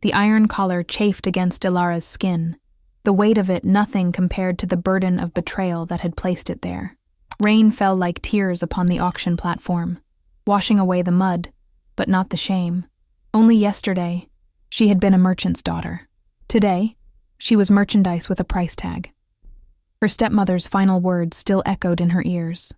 The iron collar chafed against Ilara's skin, the weight of it nothing compared to the burden of betrayal that had placed it there. Rain fell like tears upon the auction platform, washing away the mud, but not the shame. Only yesterday, she had been a merchant's daughter. Today, she was merchandise with a price tag. Her stepmother's final words still echoed in her ears.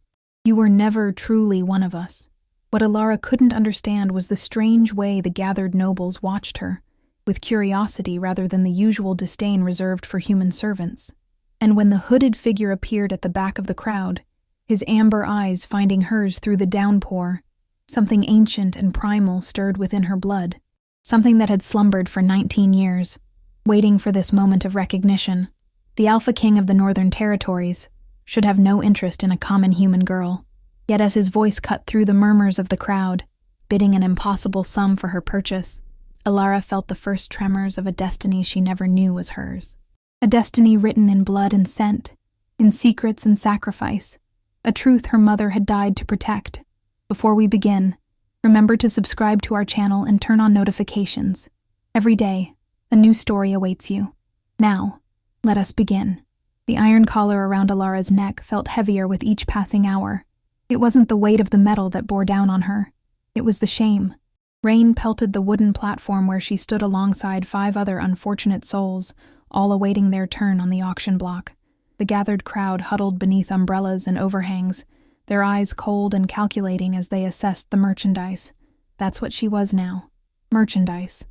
"You were never truly one of us." What Ilara couldn't understand was the strange way the gathered nobles watched her, with curiosity rather than the usual disdain reserved for human servants. And when the hooded figure appeared at the back of the crowd, his amber eyes finding hers through the downpour, something ancient and primal stirred within her blood, something that had slumbered for 19 years, waiting for this moment of recognition. The Alpha King of the Northern Territories should have no interest in a common human girl. Yet as his voice cut through the murmurs of the crowd, bidding an impossible sum for her purchase, Ilara felt the first tremors of a destiny she never knew was hers. A destiny written in blood and scent, in secrets and sacrifice, a truth her mother had died to protect. Before we begin, remember to subscribe to our channel and turn on notifications. Every day, a new story awaits you. Now, let us begin. The iron collar around Ilara's neck felt heavier with each passing hour. It wasn't the weight of the metal that bore down on her. It was the shame. Rain pelted the wooden platform where she stood alongside 5 other unfortunate souls, all awaiting their turn on the auction block. The gathered crowd huddled beneath umbrellas and overhangs, their eyes cold and calculating as they assessed the merchandise. That's what she was now. Merchandise.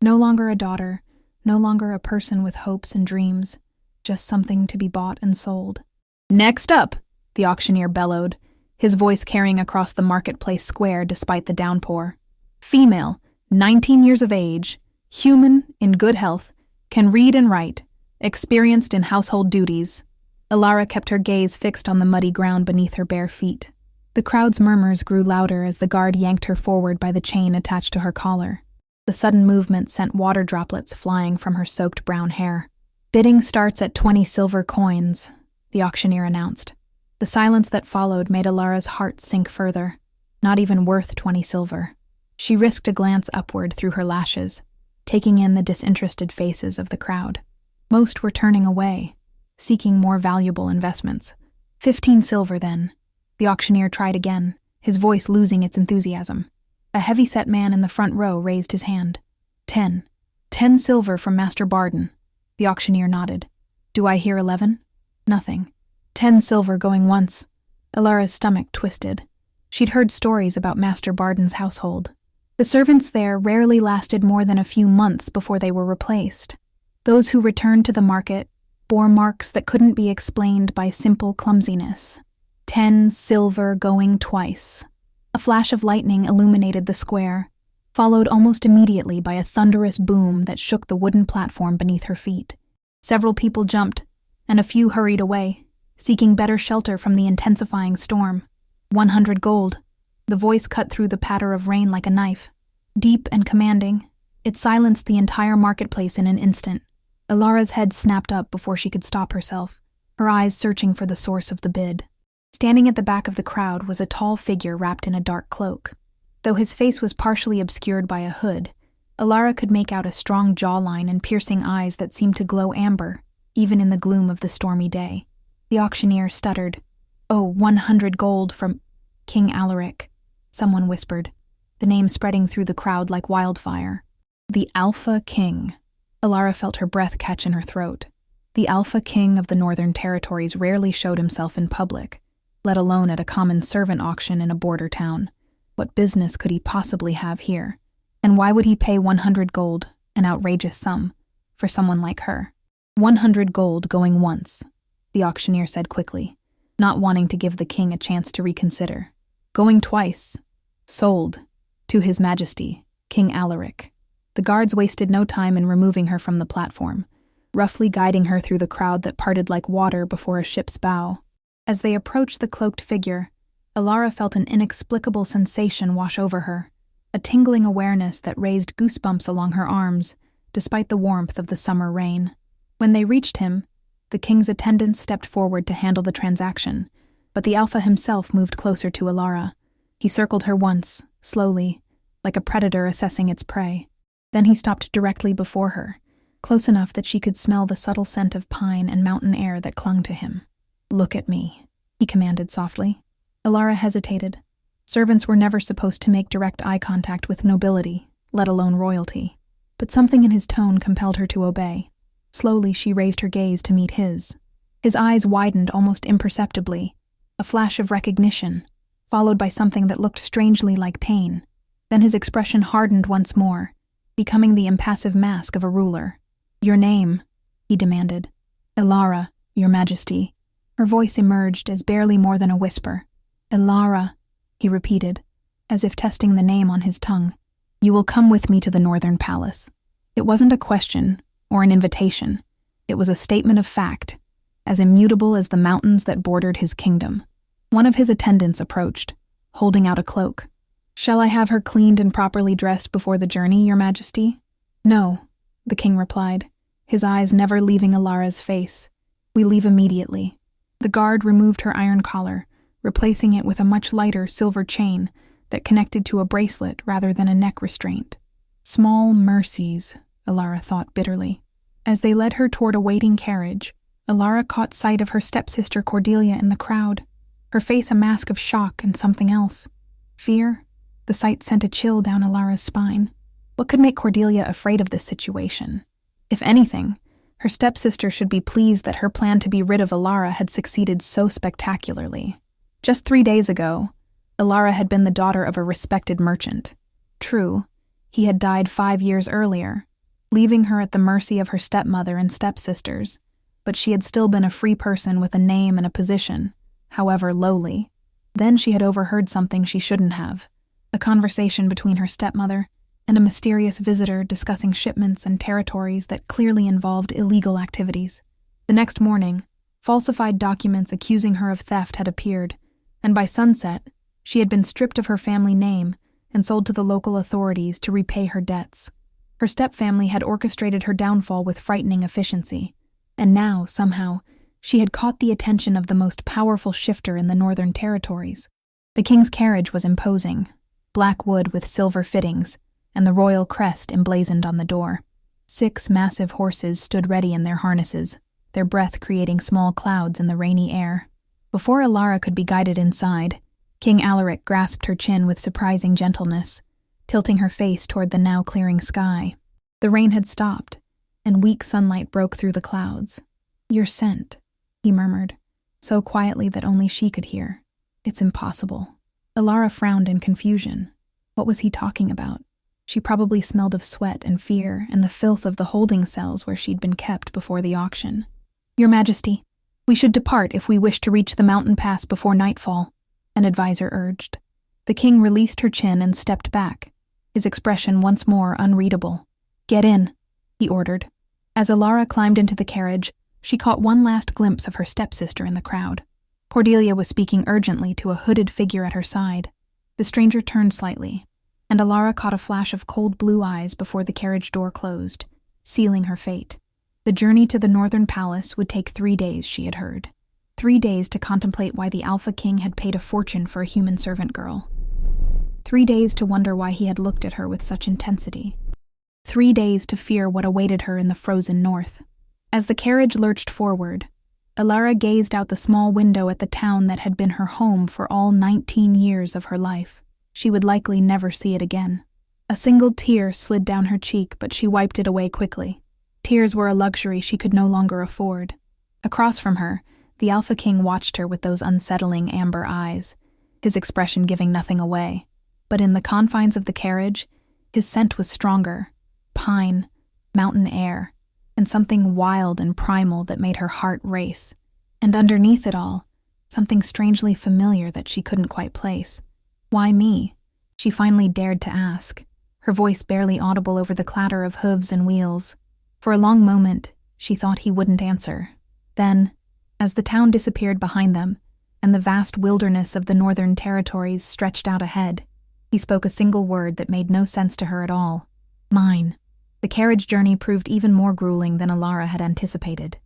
No longer a daughter, no longer a person with hopes and dreams, just something to be bought and sold. "Next up," the auctioneer bellowed, his voice carrying across the marketplace square despite the downpour. "Female, 19 years of age, human, in good health, can read and write, experienced in household duties." Ilara kept her gaze fixed on the muddy ground beneath her bare feet. The crowd's murmurs grew louder as the guard yanked her forward by the chain attached to her collar. The sudden movement sent water droplets flying from her soaked brown hair. "Bidding starts at 20 silver coins," the auctioneer announced. The silence that followed made Ilara's heart sink further. Not even worth 20 silver. She risked a glance upward through her lashes, taking in the disinterested faces of the crowd. Most were turning away, seeking more valuable investments. 15 silver, then. The auctioneer tried again, his voice losing its enthusiasm. A heavy-set man in the front row raised his hand. 10. 10 silver from Master Barden. The auctioneer nodded. "Do I hear 11? Nothing. 10 silver going once." Ilara's stomach twisted. She'd heard stories about Master Barden's household. The servants there rarely lasted more than a few months before they were replaced. Those who returned to the market bore marks that couldn't be explained by simple clumsiness. 10 silver going twice. A flash of lightning illuminated the square, followed almost immediately by a thunderous boom that shook the wooden platform beneath her feet. Several people jumped, and a few hurried away, seeking better shelter from the intensifying storm. 100 gold. The voice cut through the patter of rain like a knife. Deep and commanding, it silenced the entire marketplace in an instant. Ilara's head snapped up before she could stop herself, her eyes searching for the source of the bid. Standing at the back of the crowd was a tall figure wrapped in a dark cloak. Though his face was partially obscured by a hood, Ilara could make out a strong jawline and piercing eyes that seemed to glow amber, even in the gloom of the stormy day. The auctioneer stuttered. "Oh, 100 gold from King Alaric," someone whispered, the name spreading through the crowd like wildfire. The Alpha King. Ilara felt her breath catch in her throat. The Alpha King of the Northern Territories rarely showed himself in public, let alone at a common servant auction in a border town. What business could he possibly have here? And why would he pay 100 gold, an outrageous sum, for someone like her? 100 gold going once, the auctioneer said quickly, not wanting to give the king a chance to reconsider. Going twice. Sold. To His Majesty, King Alaric. The guards wasted no time in removing her from the platform, roughly guiding her through the crowd that parted like water before a ship's bow. As they approached the cloaked figure, Ilara felt an inexplicable sensation wash over her, a tingling awareness that raised goosebumps along her arms, despite the warmth of the summer rain. When they reached him, the king's attendants stepped forward to handle the transaction, but the Alpha himself moved closer to Ilara. He circled her once, slowly, like a predator assessing its prey. Then he stopped directly before her, close enough that she could smell the subtle scent of pine and mountain air that clung to him. "Look at me," he commanded softly. Alara hesitated. Servants were never supposed to make direct eye contact with nobility, let alone royalty. But something in his tone compelled her to obey. Slowly, she raised her gaze to meet his. His eyes widened almost imperceptibly, a flash of recognition, followed by something that looked strangely like pain. Then his expression hardened once more, becoming the impassive mask of a ruler. "Your name," he demanded. "Alara, Your Majesty." Her voice emerged as barely more than a whisper. "Alara," he repeated, as if testing the name on his tongue. "You will come with me to the Northern Palace." It wasn't a question or an invitation. It was a statement of fact, as immutable as the mountains that bordered his kingdom. One of his attendants approached, holding out a cloak. "Shall I have her cleaned and properly dressed before the journey, Your Majesty?" "No," the king replied, his eyes never leaving Alara's face. "We leave immediately." The guard removed her iron collar, replacing it with a much lighter silver chain that connected to a bracelet rather than a neck restraint. Small mercies, Alara thought bitterly. As they led her toward a waiting carriage, Alara caught sight of her stepsister Cordelia in the crowd, her face a mask of shock and something else. Fear? The sight sent a chill down Alara's spine. What could make Cordelia afraid of this situation? If anything, her stepsister should be pleased that her plan to be rid of Alara had succeeded so spectacularly. Just 3 days ago, Alara had been the daughter of a respected merchant. True, he had died 5 years earlier, leaving her at the mercy of her stepmother and stepsisters, but she had still been a free person with a name and a position, however lowly. Then she had overheard something she shouldn't have, a conversation between her stepmother and a mysterious visitor discussing shipments and territories that clearly involved illegal activities. The next morning, falsified documents accusing her of theft had appeared, and by sunset, she had been stripped of her family name and sold to the local authorities to repay her debts. Her stepfamily had orchestrated her downfall with frightening efficiency, and now, somehow, she had caught the attention of the most powerful shifter in the Northern Territories. The king's carriage was imposing, black wood with silver fittings, and the royal crest emblazoned on the door. 6 massive horses stood ready in their harnesses, their breath creating small clouds in the rainy air. Before Alara could be guided inside, King Alaric grasped her chin with surprising gentleness, tilting her face toward the now clearing sky. The rain had stopped, and weak sunlight broke through the clouds. "You're sent," he murmured, so quietly that only she could hear. "It's impossible." Alara frowned in confusion. What was he talking about? She probably smelled of sweat and fear and the filth of the holding cells where she'd been kept before the auction. "Your Majesty, we should depart if we wish to reach the mountain pass before nightfall," an advisor urged. The king released her chin and stepped back, his expression once more unreadable. "Get in," he ordered. As Alara climbed into the carriage, she caught one last glimpse of her stepsister in the crowd. Cordelia was speaking urgently to a hooded figure at her side. The stranger turned slightly, and Alara caught a flash of cold blue eyes before the carriage door closed, sealing her fate. The journey to the Northern Palace would take 3 days, she had heard. 3 days to contemplate why the Alpha King had paid a fortune for a human servant girl. 3 days to wonder why he had looked at her with such intensity. 3 days to fear what awaited her in the frozen north. As the carriage lurched forward, Alara gazed out the small window at the town that had been her home for all 19 years of her life. She would likely never see it again. A single tear slid down her cheek, but she wiped it away quickly. Tears were a luxury she could no longer afford. Across from her, the Alpha King watched her with those unsettling amber eyes, his expression giving nothing away. But in the confines of the carriage, his scent was stronger. Pine, mountain air, and something wild and primal that made her heart race. And underneath it all, something strangely familiar that she couldn't quite place. "Why me?" she finally dared to ask, her voice barely audible over the clatter of hooves and wheels. For a long moment, she thought he wouldn't answer. Then, as the town disappeared behind them, and the vast wilderness of the Northern Territories stretched out ahead, he spoke a single word that made no sense to her at all. "Mine." The carriage journey proved even more grueling than Alara had anticipated.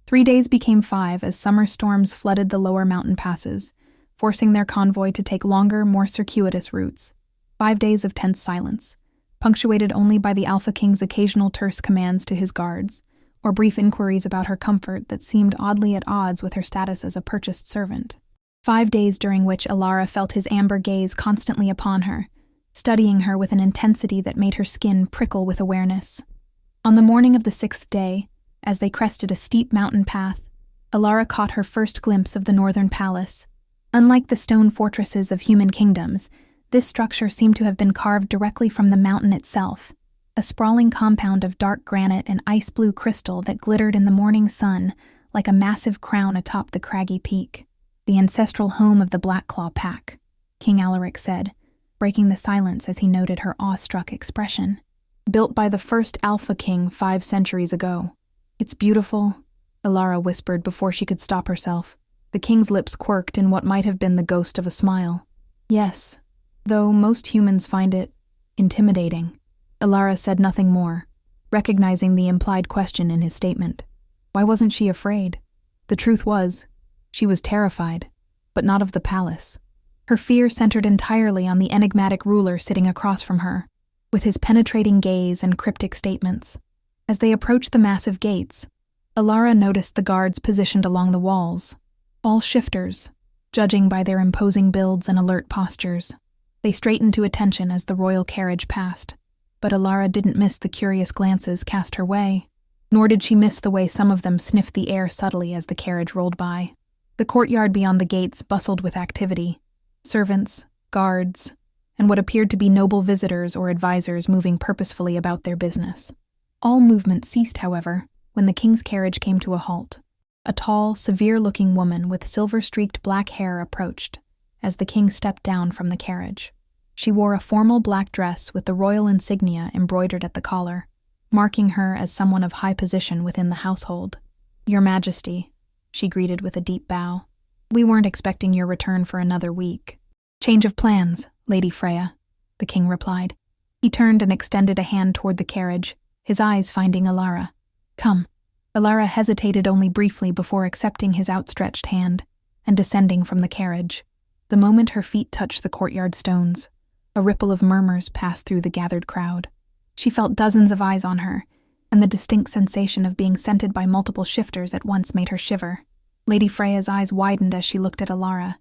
3 days became 5 as summer storms flooded the lower mountain passes, forcing their convoy to take longer, more circuitous routes. 5 days of tense silence, punctuated only by the Alpha King's occasional terse commands to his guards, or brief inquiries about her comfort that seemed oddly at odds with her status as a purchased servant. 5 days during which Alara felt his amber gaze constantly upon her, studying her with an intensity that made her skin prickle with awareness. On the morning of the 6th day, as they crested a steep mountain path, Alara caught her first glimpse of the northern palace. Unlike the stone fortresses of human kingdoms, this structure seemed to have been carved directly from the mountain itself, a sprawling compound of dark granite and ice-blue crystal that glittered in the morning sun like a massive crown atop the craggy peak. "The ancestral home of the Blackclaw pack," King Alaric said, breaking the silence as he noted her awestruck expression. "Built by the first Alpha King 5 centuries ago. It's beautiful," Alara whispered before she could stop herself. The king's lips quirked in what might have been the ghost of a smile. "Yes, though most humans find it intimidating." Alara said nothing more, recognizing the implied question in his statement. Why wasn't she afraid? The truth was, she was terrified, but not of the palace. Her fear centered entirely on the enigmatic ruler sitting across from her, with his penetrating gaze and cryptic statements. As they approached the massive gates, Alara noticed the guards positioned along the walls, all shifters, judging by their imposing builds and alert postures. They straightened to attention as the royal carriage passed, but Alara didn't miss the curious glances cast her way, nor did she miss the way some of them sniffed the air subtly as the carriage rolled by. The courtyard beyond the gates bustled with activity, servants, guards, and what appeared to be noble visitors or advisors moving purposefully about their business. All movement ceased, however, when the king's carriage came to a halt. A tall, severe-looking woman with silver-streaked black hair approached as the king stepped down from the carriage. She wore a formal black dress with the royal insignia embroidered at the collar, marking her as someone of high position within the household. "Your Majesty," she greeted with a deep bow. "We weren't expecting your return for another week." "Change of plans, Lady Freya," the king replied. He turned and extended a hand toward the carriage, his eyes finding Alara. "Come." Alara hesitated only briefly before accepting his outstretched hand and descending from the carriage. The moment her feet touched the courtyard stones, a ripple of murmurs passed through the gathered crowd. She felt dozens of eyes on her, and the distinct sensation of being scented by multiple shifters at once made her shiver. Lady Freya's eyes widened as she looked at Alara,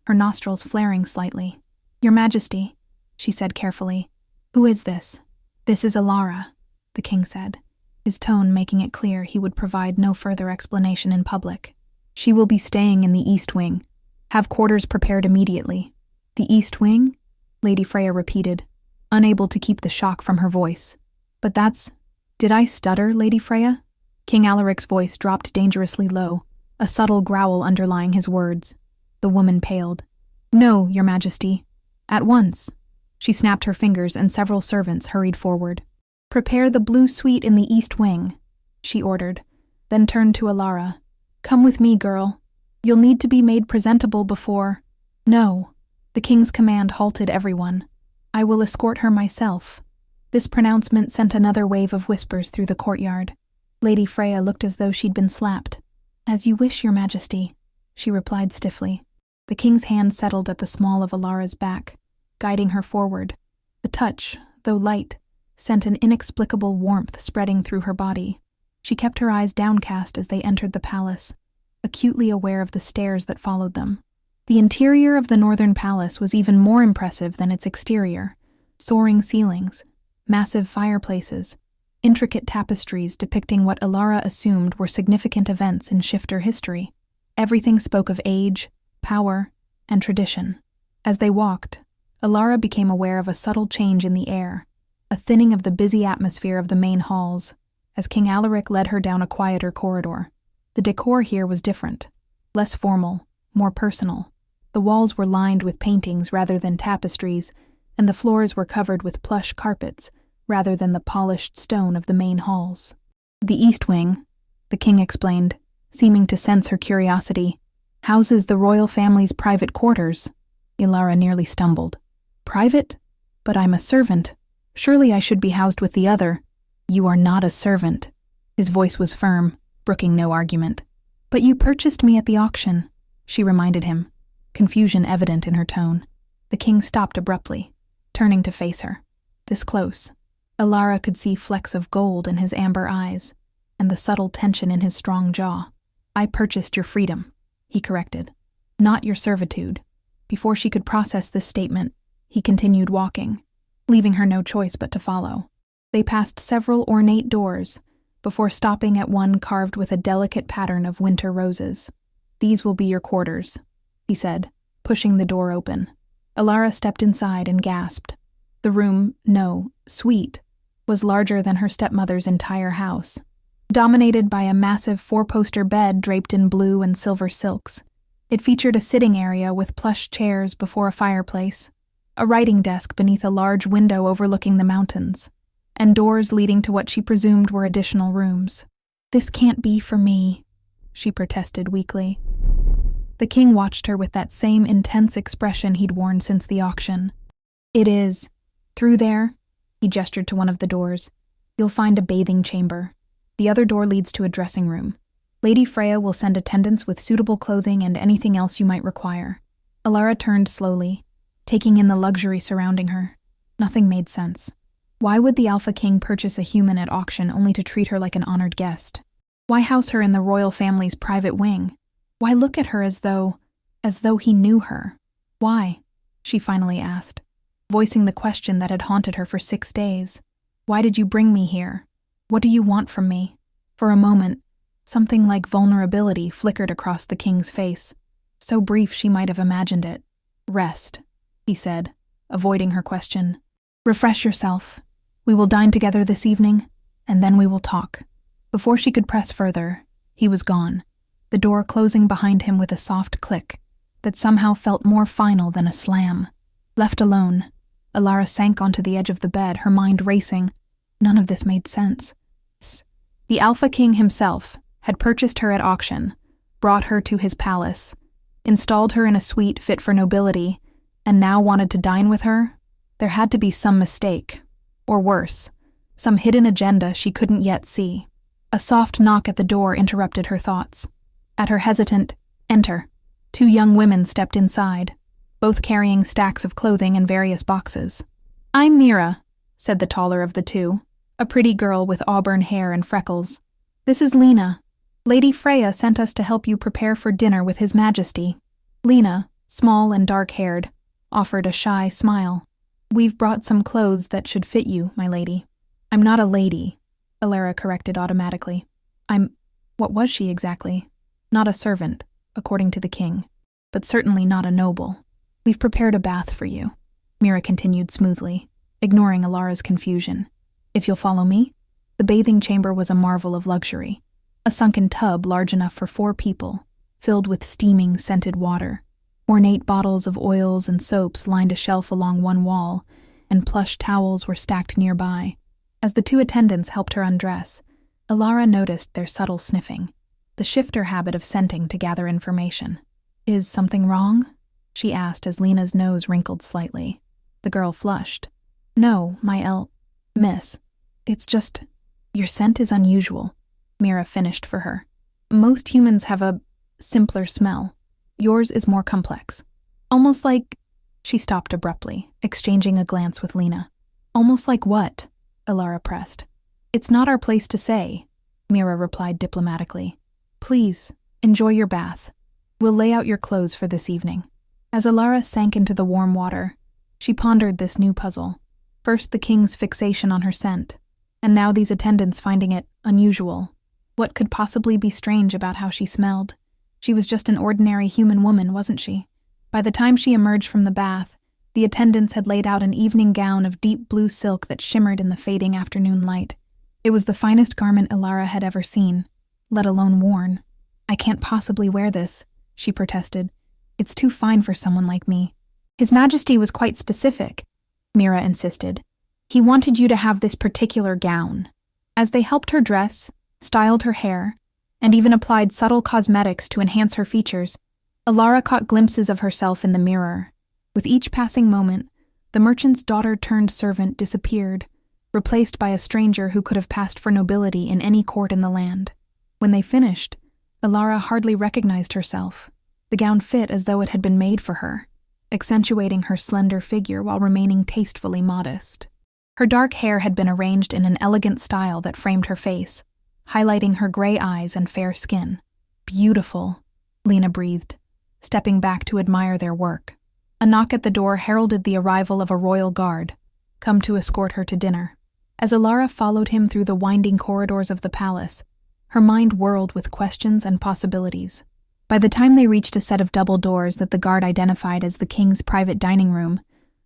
her nostrils flaring slightly. "Your Majesty," she said carefully. "Who is this?" "This is Alara," the king said, his tone making it clear he would provide no further explanation in public. "She will be staying in the East Wing. Have quarters prepared immediately." "The East Wing?" Lady Freya repeated, unable to keep the shock from her voice. "But that's— Did I stutter, Lady Freya?" King Alaric's voice dropped dangerously low, a subtle growl underlying his words. The woman paled. "No, Your Majesty. At once." She snapped her fingers and several servants hurried forward. "Prepare the blue suite in the East Wing," she ordered, then turned to Alara. "Come with me, girl. You'll need to be made presentable before—" "No." The king's command halted everyone. "I will escort her myself." This pronouncement sent another wave of whispers through the courtyard. Lady Freya looked as though she'd been slapped. "As you wish, Your Majesty," she replied stiffly. The king's hand settled at the small of Alara's back, guiding her forward. The touch, though light, sent an inexplicable warmth spreading through her body. She kept her eyes downcast as they entered the palace, acutely aware of the stares that followed them. The interior of the northern palace was even more impressive than its exterior. Soaring ceilings, massive fireplaces, intricate tapestries depicting what Alara assumed were significant events in shifter history. Everything spoke of age, power, and tradition. As they walked, Alara became aware of a subtle change in the air, a thinning of the busy atmosphere of the main halls, as King Alaric led her down a quieter corridor. The decor here was different, less formal, more personal. The walls were lined with paintings rather than tapestries, and the floors were covered with plush carpets rather than the polished stone of the main halls. "The East Wing," the king explained, seeming to sense her curiosity, "houses the royal family's private quarters." Alara nearly stumbled. "Private? But I'm a servant. Surely I should be housed with the other." "You are not a servant." His voice was firm, brooking no argument. "But you purchased me at the auction," she reminded him, confusion evident in her tone. The king stopped abruptly, turning to face her. This close, Alara could see flecks of gold in his amber eyes, and the subtle tension in his strong jaw. "I purchased your freedom," he corrected. "Not your servitude." Before she could process this statement, he continued walking, leaving her no choice but to follow. They passed several ornate doors, before stopping at one carved with a delicate pattern of winter roses. "These will be your quarters," he said, pushing the door open. Alara stepped inside and gasped. The room, no, suite, was larger than her stepmother's entire house, dominated by a massive four-poster bed draped in blue and silver silks. It featured a sitting area with plush chairs before a fireplace, a writing desk beneath a large window overlooking the mountains, and doors leading to what she presumed were additional rooms. "This can't be for me," she protested weakly. The king watched her with that same intense expression he'd worn since the auction. "It is. Through there," he gestured to one of the doors, "you'll find a bathing chamber. The other door leads to a dressing room. Lady Freya will send attendants with suitable clothing and anything else you might require." Alara turned slowly, taking in the luxury surrounding her. Nothing made sense. Why would the Alpha King purchase a human at auction only to treat her like an honored guest? Why house her in the royal family's private wing? Why look at her as though he knew her? "Why?" she finally asked, voicing the question that had haunted her for 6 days. "Why did you bring me here? What do you want from me?" For a moment, something like vulnerability flickered across the king's face, so brief she might have imagined it. "Rest," he said, avoiding her question. "Refresh yourself. We will dine together this evening, and then we will talk." Before she could press further, he was gone, the door closing behind him with a soft click that somehow felt more final than a slam. Left alone, Alara sank onto the edge of the bed, her mind racing. None of this made sense. The Alpha King himself had purchased her at auction, brought her to his palace, installed her in a suite fit for nobility, and now wanted to dine with her? There had to be some mistake, or worse, some hidden agenda she couldn't yet see. A soft knock at the door interrupted her thoughts. At her hesitant, "Enter," 2 young women stepped inside, both carrying stacks of clothing in various boxes. "I'm Mira," said the taller of the 2, a pretty girl with auburn hair and freckles. "This is Lena. Lady Freya sent us to help you prepare for dinner with His Majesty." Lena, small and dark-haired, offered a shy smile. "We've brought some clothes that should fit you, my lady." "I'm not a lady," Alara corrected automatically. What was she exactly? Not a servant, according to the king, but certainly not a noble. "We've prepared a bath for you," Mira continued smoothly, ignoring Alara's confusion. "If you'll follow me." The bathing chamber was a marvel of luxury. A sunken tub large enough for 4 people, filled with steaming, scented water. Ornate bottles of oils and soaps lined a shelf along one wall, and plush towels were stacked nearby. As the 2 attendants helped her undress, Alara noticed their subtle sniffing, the shifter habit of scenting to gather information. "Is something wrong?" she asked as Lena's nose wrinkled slightly. The girl flushed. "No, miss. It's just, your scent is unusual," Mira finished for her. "Most humans have a simpler smell. Yours is more complex. Almost like—" She stopped abruptly, exchanging a glance with Lena. "Almost like what?" Alara pressed. "It's not our place to say," Mira replied diplomatically. "Please, enjoy your bath. We'll lay out your clothes for this evening." As Alara sank into the warm water, she pondered this new puzzle. First the king's fixation on her scent, and now these attendants finding it unusual. What could possibly be strange about how she smelled? She was just an ordinary human woman, wasn't she? By the time she emerged from the bath, the attendants had laid out an evening gown of deep blue silk that shimmered in the fading afternoon light. It was the finest garment Alara had ever seen, let alone worn. "I can't possibly wear this," she protested. "It's too fine for someone like me." "His Majesty was quite specific," Mira insisted. "He wanted you to have this particular gown." As they helped her dress, styled her hair, and even applied subtle cosmetics to enhance her features, Alara caught glimpses of herself in the mirror. With each passing moment, the merchant's daughter-turned-servant disappeared, replaced by a stranger who could have passed for nobility in any court in the land. When they finished, Alara hardly recognized herself. The gown fit as though it had been made for her, accentuating her slender figure while remaining tastefully modest. Her dark hair had been arranged in an elegant style that framed her face, highlighting her gray eyes and fair skin. "Beautiful," Lena breathed, stepping back to admire their work. A knock at the door heralded the arrival of a royal guard, come to escort her to dinner. As Alara followed him through the winding corridors of the palace, her mind whirled with questions and possibilities. By the time they reached a set of double doors that the guard identified as the king's private dining room,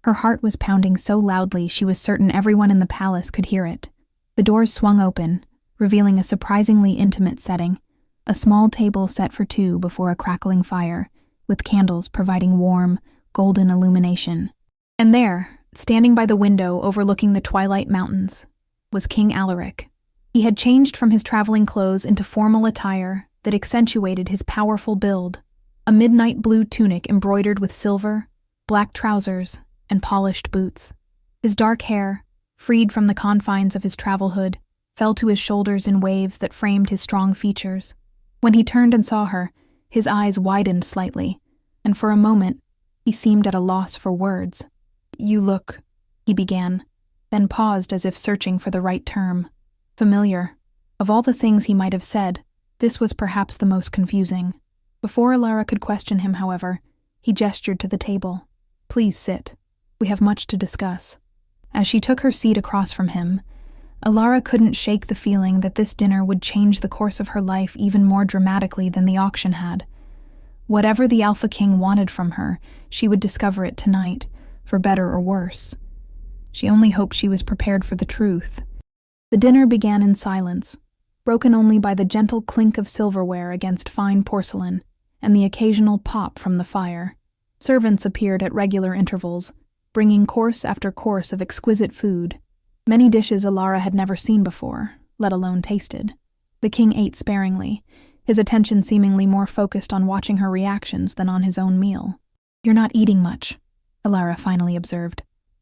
her heart was pounding so loudly she was certain everyone in the palace could hear it. The doors swung open, revealing a surprisingly intimate setting, a small table set for two before a crackling fire, with candles providing warm, golden illumination. And there, standing by the window overlooking the Twilight Mountains, was King Alaric. He had changed from his traveling clothes into formal attire that accentuated his powerful build, a midnight blue tunic embroidered with silver, black trousers, and polished boots. His dark hair, freed from the confines of his travel hood, fell to his shoulders in waves that framed his strong features. When he turned and saw her, his eyes widened slightly, and for a moment, he seemed at a loss for words. "You look," he began, then paused as if searching for the right term. "Familiar." Of all the things he might have said, this was perhaps the most confusing. Before Alara could question him, however, he gestured to the table. "Please sit. We have much to discuss." As she took her seat across from him, Alara couldn't shake the feeling that this dinner would change the course of her life even more dramatically than the auction had. Whatever the Alpha King wanted from her, she would discover it tonight, for better or worse. She only hoped she was prepared for the truth. The dinner began in silence, broken only by the gentle clink of silverware against fine porcelain and the occasional pop from the fire. Servants appeared at regular intervals, bringing course after course of exquisite food, many dishes Alara had never seen before, let alone tasted. The king ate sparingly, his attention seemingly more focused on watching her reactions than on his own meal. "You're not eating much," Alara finally observed,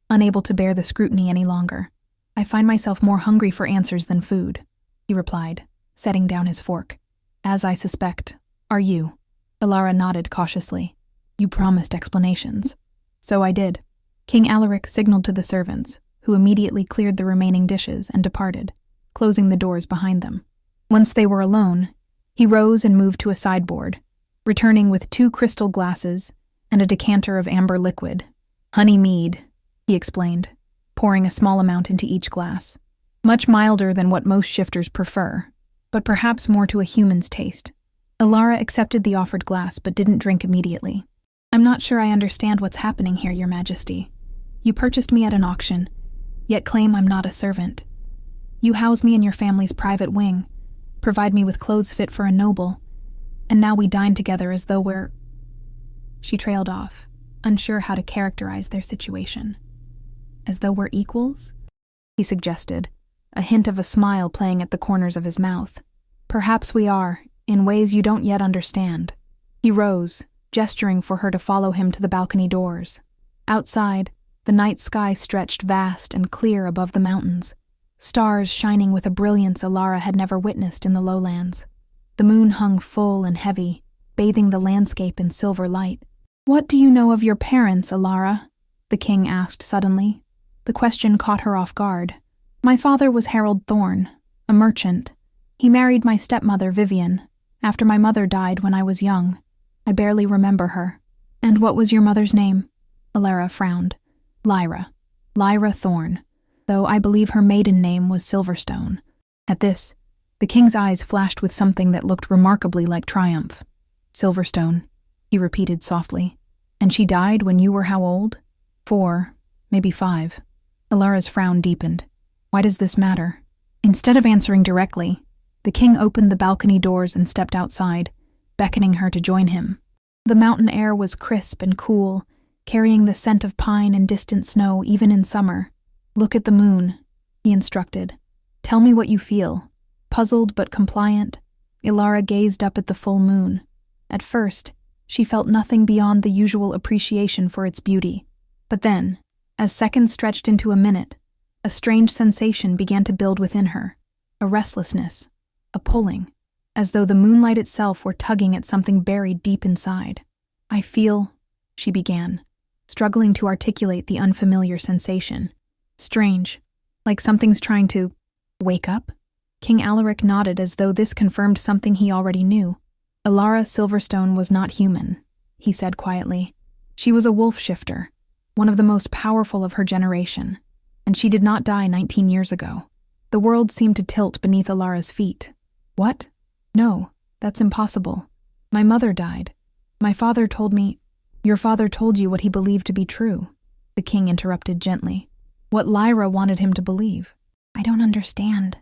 unable to bear the scrutiny any longer. "I find myself more hungry for answers than food," he replied, setting down his fork. "As I suspect. Are you?" Alara nodded cautiously. "You promised explanations." "So I did." King Alaric signaled to the servants, who immediately cleared the remaining dishes and departed, closing the doors behind them. Once they were alone, he rose and moved to a sideboard, returning with 2 crystal glasses and a decanter of amber liquid. "Honey mead," he explained, pouring a small amount into each glass. "Much milder than what most shifters prefer, but perhaps more to a human's taste." Alara accepted the offered glass but didn't drink immediately. "I'm not sure I understand what's happening here, Your Majesty. You purchased me at an auction, yet claim I'm not a servant. You house me in your family's private wing, provide me with clothes fit for a noble, and now we dine together as though we're—" She trailed off, unsure how to characterize their situation. "As though we're equals?" he suggested, a hint of a smile playing at the corners of his mouth. "Perhaps we are, in ways you don't yet understand." He rose, gesturing for her to follow him to the balcony doors. Outside, the night sky stretched vast and clear above the mountains, stars shining with a brilliance Alara had never witnessed in the lowlands. The moon hung full and heavy, bathing the landscape in silver light. "What do you know of your parents, Alara?" the king asked suddenly. The question caught her off guard. "My father was Harold Thorne, a merchant. He married my stepmother, Vivian, after my mother died when I was young. I barely remember her." "And what was your mother's name?" Alara frowned. Lyra Thorne, though I believe her maiden name was Silverstone." At this, the king's eyes flashed with something that looked remarkably like triumph. "Silverstone," he repeated softly. "And she died when you were how old?" 4, maybe 5. Alara's frown deepened. "Why does this matter?" Instead of answering directly, the king opened the balcony doors and stepped outside, beckoning her to join him. The mountain air was crisp and cool, carrying the scent of pine and distant snow even in summer. "Look at the moon," he instructed. "Tell me what you feel." Puzzled but compliant, Alara gazed up at the full moon. At first, she felt nothing beyond the usual appreciation for its beauty. But then, as seconds stretched into a minute, a strange sensation began to build within her, a restlessness, a pulling, as though the moonlight itself were tugging at something buried deep inside. "I feel," she began, struggling to articulate the unfamiliar sensation. "Strange," Like something's trying to wake up? King Alaric nodded as though this confirmed something he already knew. Alara Silverstone was not human, he said quietly. She was a wolf shifter, one of the most powerful of her generation, and she did not die 19 years ago. The world seemed to tilt beneath Alara's feet. What? No, that's impossible. My mother died. My father told me— Your father told you what he believed to be true, the king interrupted gently. What Lyra wanted him to believe. I don't understand.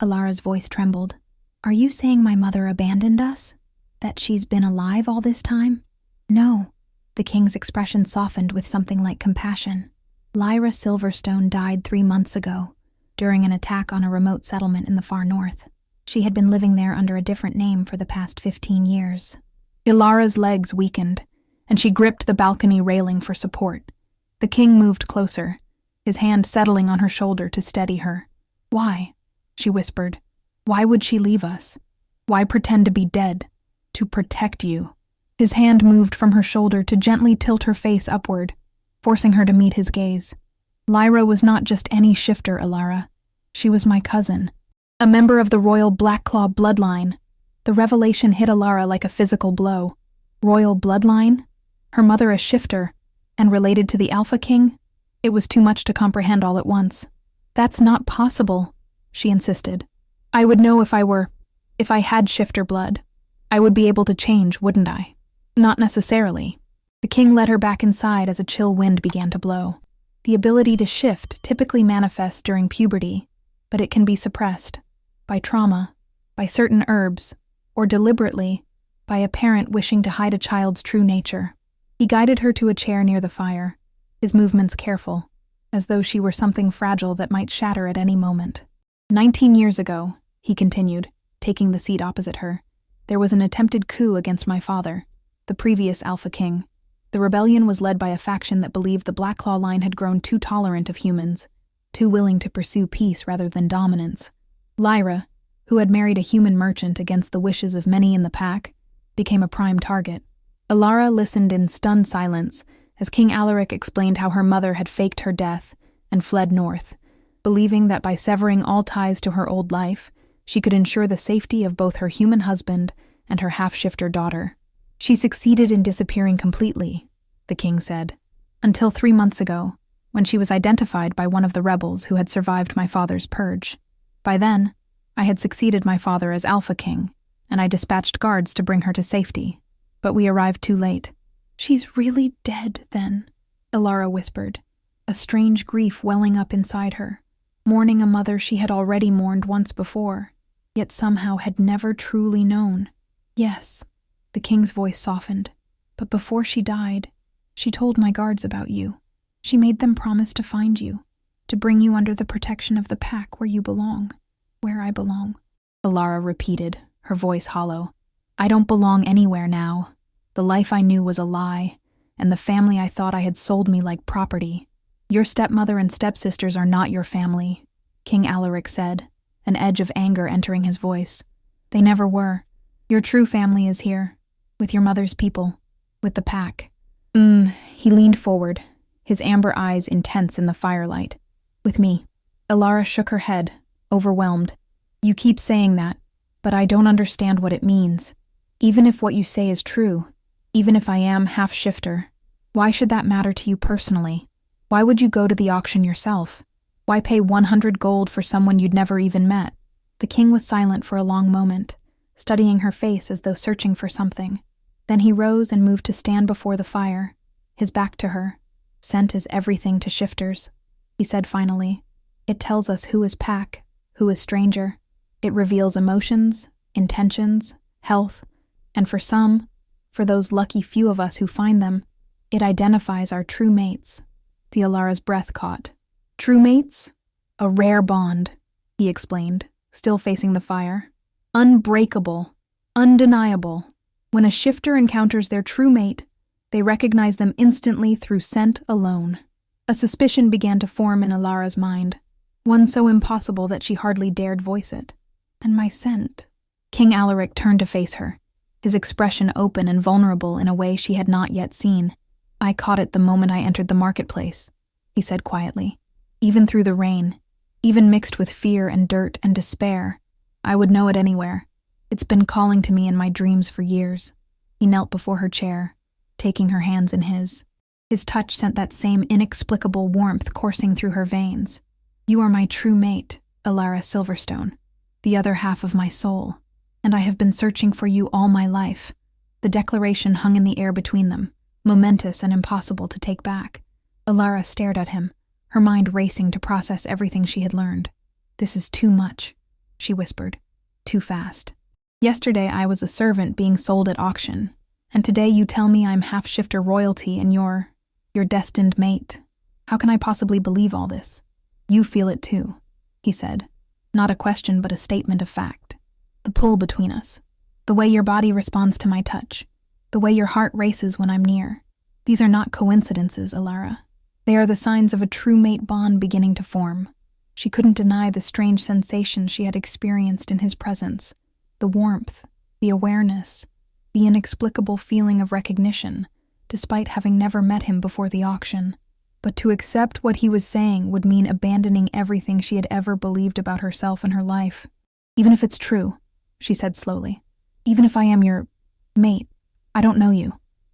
Alara's voice trembled. Are you saying my mother abandoned us? That she's been alive all this time? No. The king's expression softened with something like compassion. Lyra Silverstone died 3 months ago, during an attack on a remote settlement in the far north. She had been living there under a different name for the past 15 years. Ilara's legs weakened, and she gripped the balcony railing for support. The king moved closer, his hand settling on her shoulder to steady her. Why? She whispered. Why would she leave us? Why pretend to be dead? To protect you. His hand moved from her shoulder to gently tilt her face upward, forcing her to meet his gaze. Lyra was not just any shifter, Ilara. She was my cousin, a member of the royal Blackclaw bloodline. The revelation hit Ilara like a physical blow. Royal bloodline? Her mother a shifter, and related to the Alpha King? It was too much to comprehend all at once. That's not possible, she insisted. I would know if I had shifter blood. I would be able to change, wouldn't I? Not necessarily. The king led her back inside as a chill wind began to blow. The ability to shift typically manifests during puberty, but it can be suppressed by trauma, by certain herbs, or deliberately by a parent wishing to hide a child's true nature. He guided her to a chair near the fire, his movements careful, as though she were something fragile that might shatter at any moment. 19 years ago, he continued, taking the seat opposite her, there was an attempted coup against my father, the previous Alpha King. The rebellion was led by a faction that believed the Blackclaw line had grown too tolerant of humans, too willing to pursue peace rather than dominance. Lyra, who had married a human merchant against the wishes of many in the pack, became a prime target. Ilara listened in stunned silence as King Alaric explained how her mother had faked her death and fled north, believing that by severing all ties to her old life, she could ensure the safety of both her human husband and her half-shifter daughter. She succeeded in disappearing completely, the king said, until 3 months ago, when she was identified by one of the rebels who had survived my father's purge. By then, I had succeeded my father as Alpha King, and I dispatched guards to bring her to safety. But we arrived too late. She's really dead, then, Ilara whispered, a strange grief welling up inside her, mourning a mother she had already mourned once before, yet somehow had never truly known. Yes, the king's voice softened, but before she died, she told my guards about you. She made them promise to find you, to bring you under the protection of the pack where you belong, where I belong. Ilara repeated, her voice hollow. I don't belong anywhere now. The life I knew was a lie, and the family I thought I had sold me like property. Your stepmother and stepsisters are not your family, King Alaric said, an edge of anger entering his voice. They never were. Your true family is here, with your mother's people, with the pack. He leaned forward, his amber eyes intense in the firelight. With me. Ilara shook her head, overwhelmed. You keep saying that, but I don't understand what it means. Even if what you say is true, even if I am half-shifter, why should that matter to you personally? Why would you go to the auction yourself? Why pay 100 gold for someone you'd never even met? The king was silent for a long moment, studying her face as though searching for something. Then he rose and moved to stand before the fire, his back to her. Scent is everything to shifters, he said finally. It tells us who is pack, who is stranger. It reveals emotions, intentions, health, and for some, for those lucky few of us who find them, it identifies our true mates. The Ilara's breath caught. True mates? A rare bond, he explained, still facing the fire. Unbreakable, undeniable. When a shifter encounters their true mate, they recognize them instantly through scent alone. A suspicion began to form in Ilara's mind, one so impossible that she hardly dared voice it. And my scent. King Alaric turned to face her, his expression open and vulnerable in a way she had not yet seen. I caught it the moment I entered the marketplace, he said quietly. Even through the rain, even mixed with fear and dirt and despair. I would know it anywhere. It's been calling to me in my dreams for years. He knelt before her chair, taking her hands in his. His touch sent that same inexplicable warmth coursing through her veins. You are my true mate, Alara Silverstone, the other half of my soul, and I have been searching for you all my life. The declaration hung in the air between them, momentous and impossible to take back. Alara stared at him, her mind racing to process everything she had learned. This is too much, she whispered. Too fast. Yesterday I was a servant being sold at auction, and today you tell me I'm half-shifter royalty and your destined mate. How can I possibly believe all this? You feel it too, he said. Not a question but a statement of fact. The pull between us. The way your body responds to my touch. The way your heart races when I'm near. These are not coincidences, Alara. They are the signs of a true mate bond beginning to form. She couldn't deny the strange sensation she had experienced in his presence. The warmth, the awareness, the inexplicable feeling of recognition, despite having never met him before the auction. But to accept what he was saying would mean abandoning everything she had ever believed about herself and her life. Even if it's true, she said slowly. Even if I am your mate, I don't know you,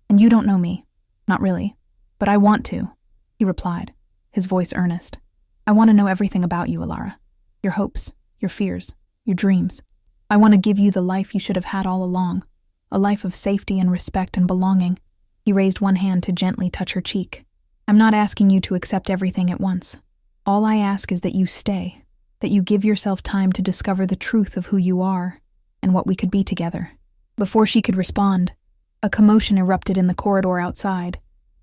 and you don't know me. Not really, but I want to, he replied, his voice earnest. I want to know everything about you, Alara. Your hopes, your fears, your dreams. I want to give you the life you should have had all along, a life of safety and respect and belonging. He raised one hand to gently touch her cheek. I'm not asking you to accept everything at once. All I ask is that you stay, that you give yourself time to discover the truth of who you are and what we could be together. Before she could respond, a commotion erupted in the corridor outside.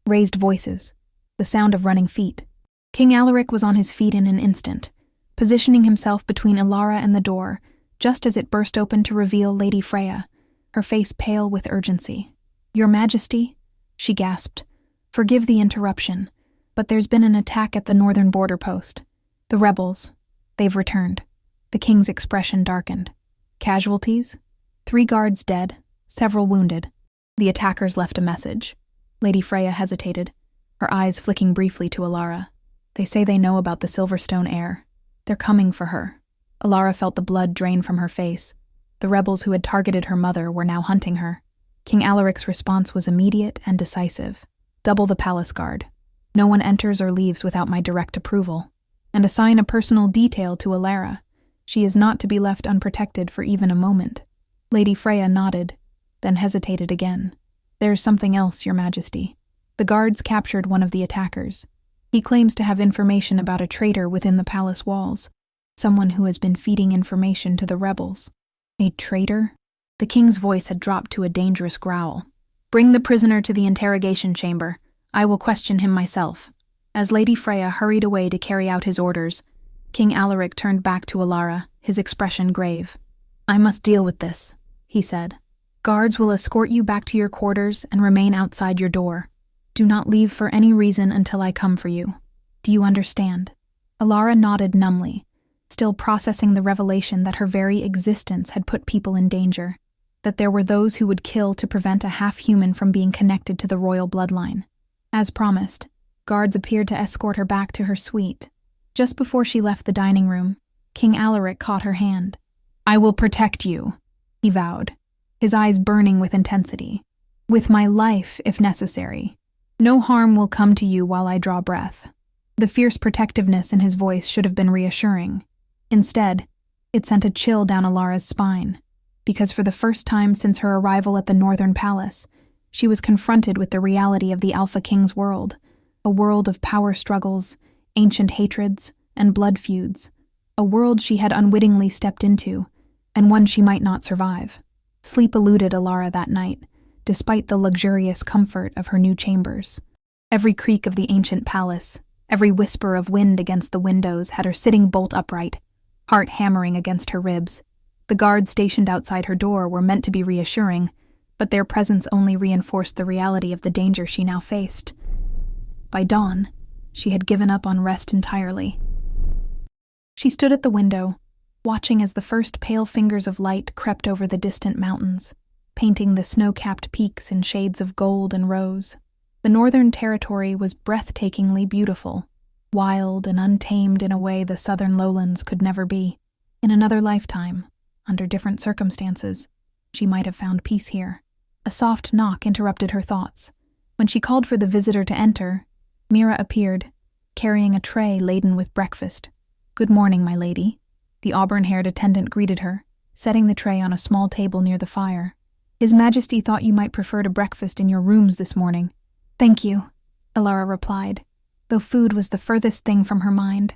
Raised voices, the sound of running feet. King Alaric was on his feet in an instant, positioning himself between Alara and the door, just as it burst open to reveal Lady Freya, her face pale with urgency. Your Majesty, she gasped. Forgive the interruption, but there's been an attack at the northern border post. The rebels, they've returned. The king's expression darkened. Casualties? 3 guards dead, several wounded. The attackers left a message. Lady Freya hesitated, her eyes flicking briefly to Alara. They say they know about the Silverstone heir. They're coming for her. Alara felt the blood drain from her face. The rebels who had targeted her mother were now hunting her. King Alaric's response was immediate and decisive. Double the palace guard. No one enters or leaves without my direct approval. And assign a personal detail to Alara. She is not to be left unprotected for even a moment. Lady Freya nodded, then hesitated again. There's something else, Your Majesty. The guards captured one of the attackers. He claims to have information about a traitor within the palace walls, someone who has been feeding information to the rebels. A traitor? The king's voice had dropped to a dangerous growl. Bring the prisoner to the interrogation chamber. I will question him myself. As Lady Freya hurried away to carry out his orders, King Alaric turned back to Alara, his expression grave. I must deal with this, he said. Guards will escort you back to your quarters and remain outside your door. Do not leave for any reason until I come for you. Do you understand? Alara nodded numbly, still processing the revelation that her very existence had put people in danger, that there were those who would kill to prevent a half-human from being connected to the royal bloodline. As promised, guards appeared to escort her back to her suite. Just before she left the dining room, King Alaric caught her hand. I will protect you, he vowed, his eyes burning with intensity. With my life, if necessary. No harm will come to you while I draw breath. The fierce protectiveness in his voice should have been reassuring. Instead, it sent a chill down Alara's spine, because for the first time since her arrival at the Northern Palace, she was confronted with the reality of the Alpha King's world, a world of power struggles, ancient hatreds, and blood feuds, a world she had unwittingly stepped into, and one she might not survive. Sleep eluded Alara that night, despite the luxurious comfort of her new chambers. Every creak of the ancient palace, every whisper of wind against the windows had her sitting bolt upright, heart hammering against her ribs. The guards stationed outside her door were meant to be reassuring, but their presence only reinforced the reality of the danger she now faced. By dawn, she had given up on rest entirely. She stood at the window, watching as the first pale fingers of light crept over the distant mountains, painting the snow-capped peaks in shades of gold and rose. The northern territory was breathtakingly beautiful, wild and untamed in a way the southern lowlands could never be. In another lifetime, under different circumstances, she might have found peace here. A soft knock interrupted her thoughts. When she called for the visitor to enter, Mira appeared, carrying a tray laden with breakfast. "Good morning, my lady." The auburn-haired attendant greeted her, setting the tray on a small table near the fire. "His Majesty thought you might prefer to breakfast in your rooms this morning." "Thank you," Alara replied, though food was the furthest thing from her mind.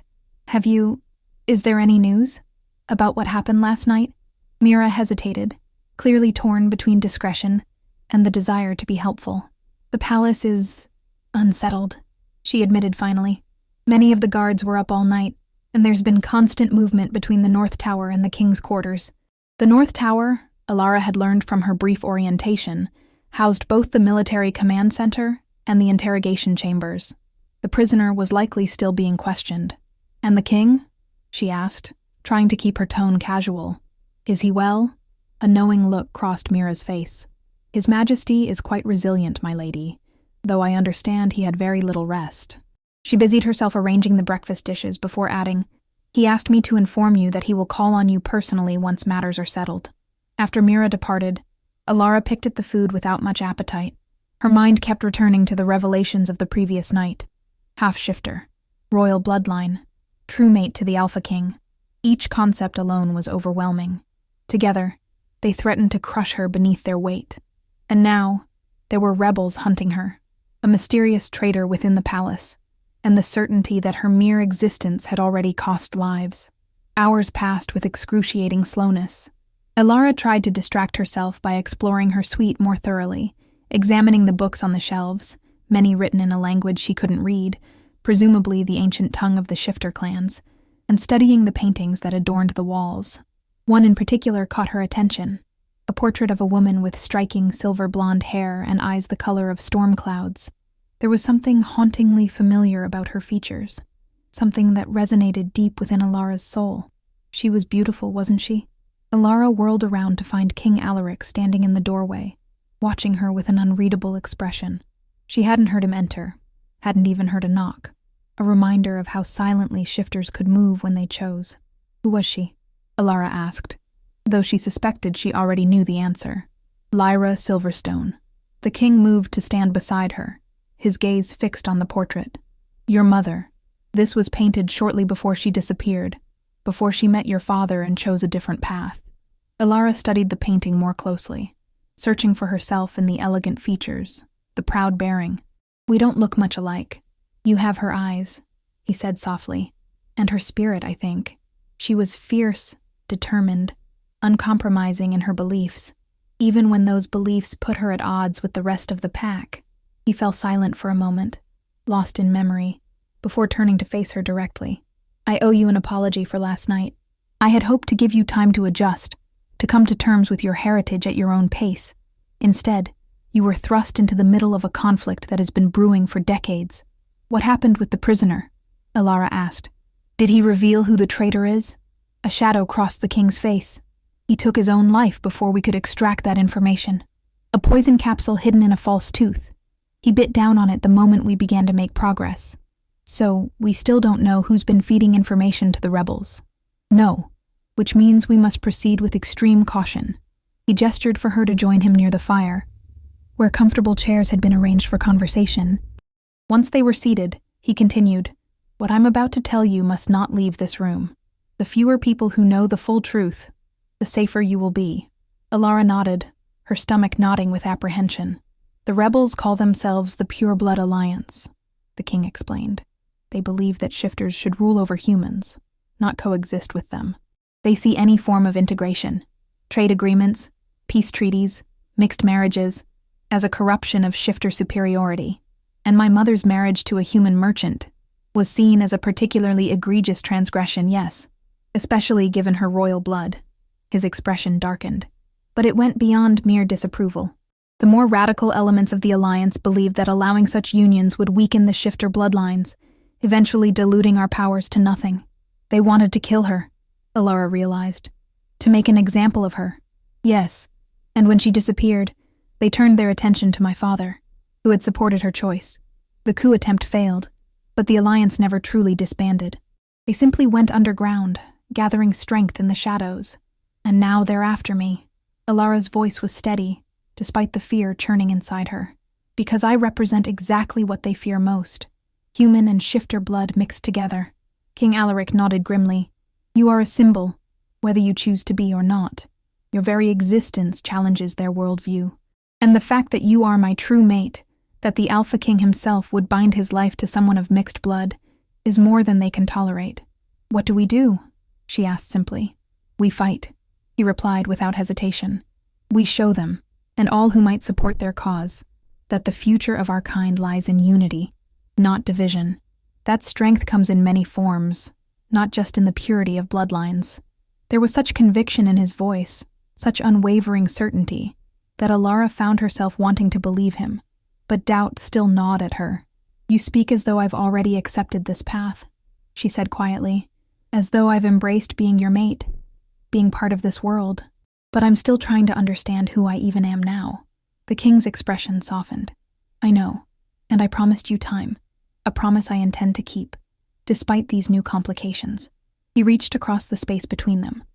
Is there any news about what happened last night?" Mira hesitated, clearly torn between discretion and the desire to be helpful. "The palace is unsettled," she admitted finally. "Many of the guards were up all night, and there's been constant movement between the North Tower and the King's quarters." The North Tower, Alara had learned from her brief orientation, housed both the military command center and the interrogation chambers. The prisoner was likely still being questioned. "And the king?" she asked, trying to keep her tone casual. "Is he well?" A knowing look crossed Mira's face. "His Majesty is quite resilient, my lady, though I understand he had very little rest." She busied herself arranging the breakfast dishes before adding, "He asked me to inform you that he will call on you personally once matters are settled." After Mira departed, Alara picked at the food without much appetite. Her mind kept returning to the revelations of the previous night. Half-shifter, royal bloodline, true mate to the Alpha King. Each concept alone was overwhelming. Together, they threatened to crush her beneath their weight. And now, there were rebels hunting her, a mysterious traitor within the palace, and the certainty that her mere existence had already cost lives. Hours passed with excruciating slowness. Alara tried to distract herself by exploring her suite more thoroughly, examining the books on the shelves, many written in a language she couldn't read, presumably the ancient tongue of the shifter clans, and studying the paintings that adorned the walls. One in particular caught her attention, a portrait of a woman with striking silver-blonde hair and eyes the color of storm clouds. There was something hauntingly familiar about her features, something that resonated deep within Alara's soul. She was beautiful, wasn't she? Alara whirled around to find King Alaric standing in the doorway, watching her with an unreadable expression. She hadn't heard him enter, hadn't even heard a knock, a reminder of how silently shifters could move when they chose. "Who was she?" Alara asked, though she suspected she already knew the answer. "Lyra Silverstone." The king moved to stand beside her, his gaze fixed on the portrait. "Your mother. This was painted shortly before she disappeared, before she met your father and chose a different path." Alara studied the painting more closely, searching for herself in the elegant features, the proud bearing. "We don't look much alike. You have her eyes," he said softly, "and her spirit, I think. She was fierce, determined, uncompromising in her beliefs, even when those beliefs put her at odds with the rest of the pack." He fell silent for a moment, lost in memory, before turning to face her directly. "I owe you an apology for last night. I had hoped to give you time to adjust, to come to terms with your heritage at your own pace. Instead, you were thrust into the middle of a conflict that has been brewing for decades." "What happened with the prisoner?" Alara asked. "Did he reveal who the traitor is?" A shadow crossed the king's face. "He took his own life before we could extract that information. A poison capsule hidden in a false tooth. He bit down on it the moment we began to make progress. So, we still don't know who's been feeding information to the rebels." "No, which means we must proceed with extreme caution." He gestured for her to join him near the fire, where comfortable chairs had been arranged for conversation. Once they were seated, he continued, "What I'm about to tell you must not leave this room. The fewer people who know the full truth, the safer you will be." Alara nodded, her stomach knotting with apprehension. "The rebels call themselves the Pure Blood Alliance," the king explained. "They believe that shifters should rule over humans, not coexist with them. They see any form of integration, trade agreements, peace treaties, mixed marriages, as a corruption of shifter superiority. And my mother's marriage to a human merchant was seen as a particularly egregious transgression, yes, especially given her royal blood." His expression darkened. "But it went beyond mere disapproval. The more radical elements of the alliance believed that allowing such unions would weaken the shifter bloodlines, eventually diluting our powers to nothing. They wanted to kill her," Alara realized. "To make an example of her. Yes, and when she disappeared, they turned their attention to my father, who had supported her choice. The coup attempt failed, But the alliance never truly disbanded. They simply went underground, gathering strength in the shadows. And now they're after me. Alara's voice was steady, despite the fear churning inside her. Because I represent exactly what they fear most. Human and shifter blood mixed together. King Alaric nodded grimly. You are a symbol, whether you choose to be or not. Your very existence challenges their worldview. And the fact that you are my true mate, that the Alpha King himself would bind his life to someone of mixed blood, is more than they can tolerate. What do we do? She asked simply. We fight, he replied without hesitation. We show them, and all who might support their cause, that the future of our kind lies in unity, not division. That strength comes in many forms, not just in the purity of bloodlines. There was such conviction in his voice, such unwavering certainty, that Alara found herself wanting to believe him, but doubt still gnawed at her. You speak as though I've already accepted this path, she said quietly, as though I've embraced being your mate, being part of this world. But I'm still trying to understand who I even am now. The king's expression softened. I know, and I promised you time, a promise I intend to keep, despite these new complications. He reached across the space between them,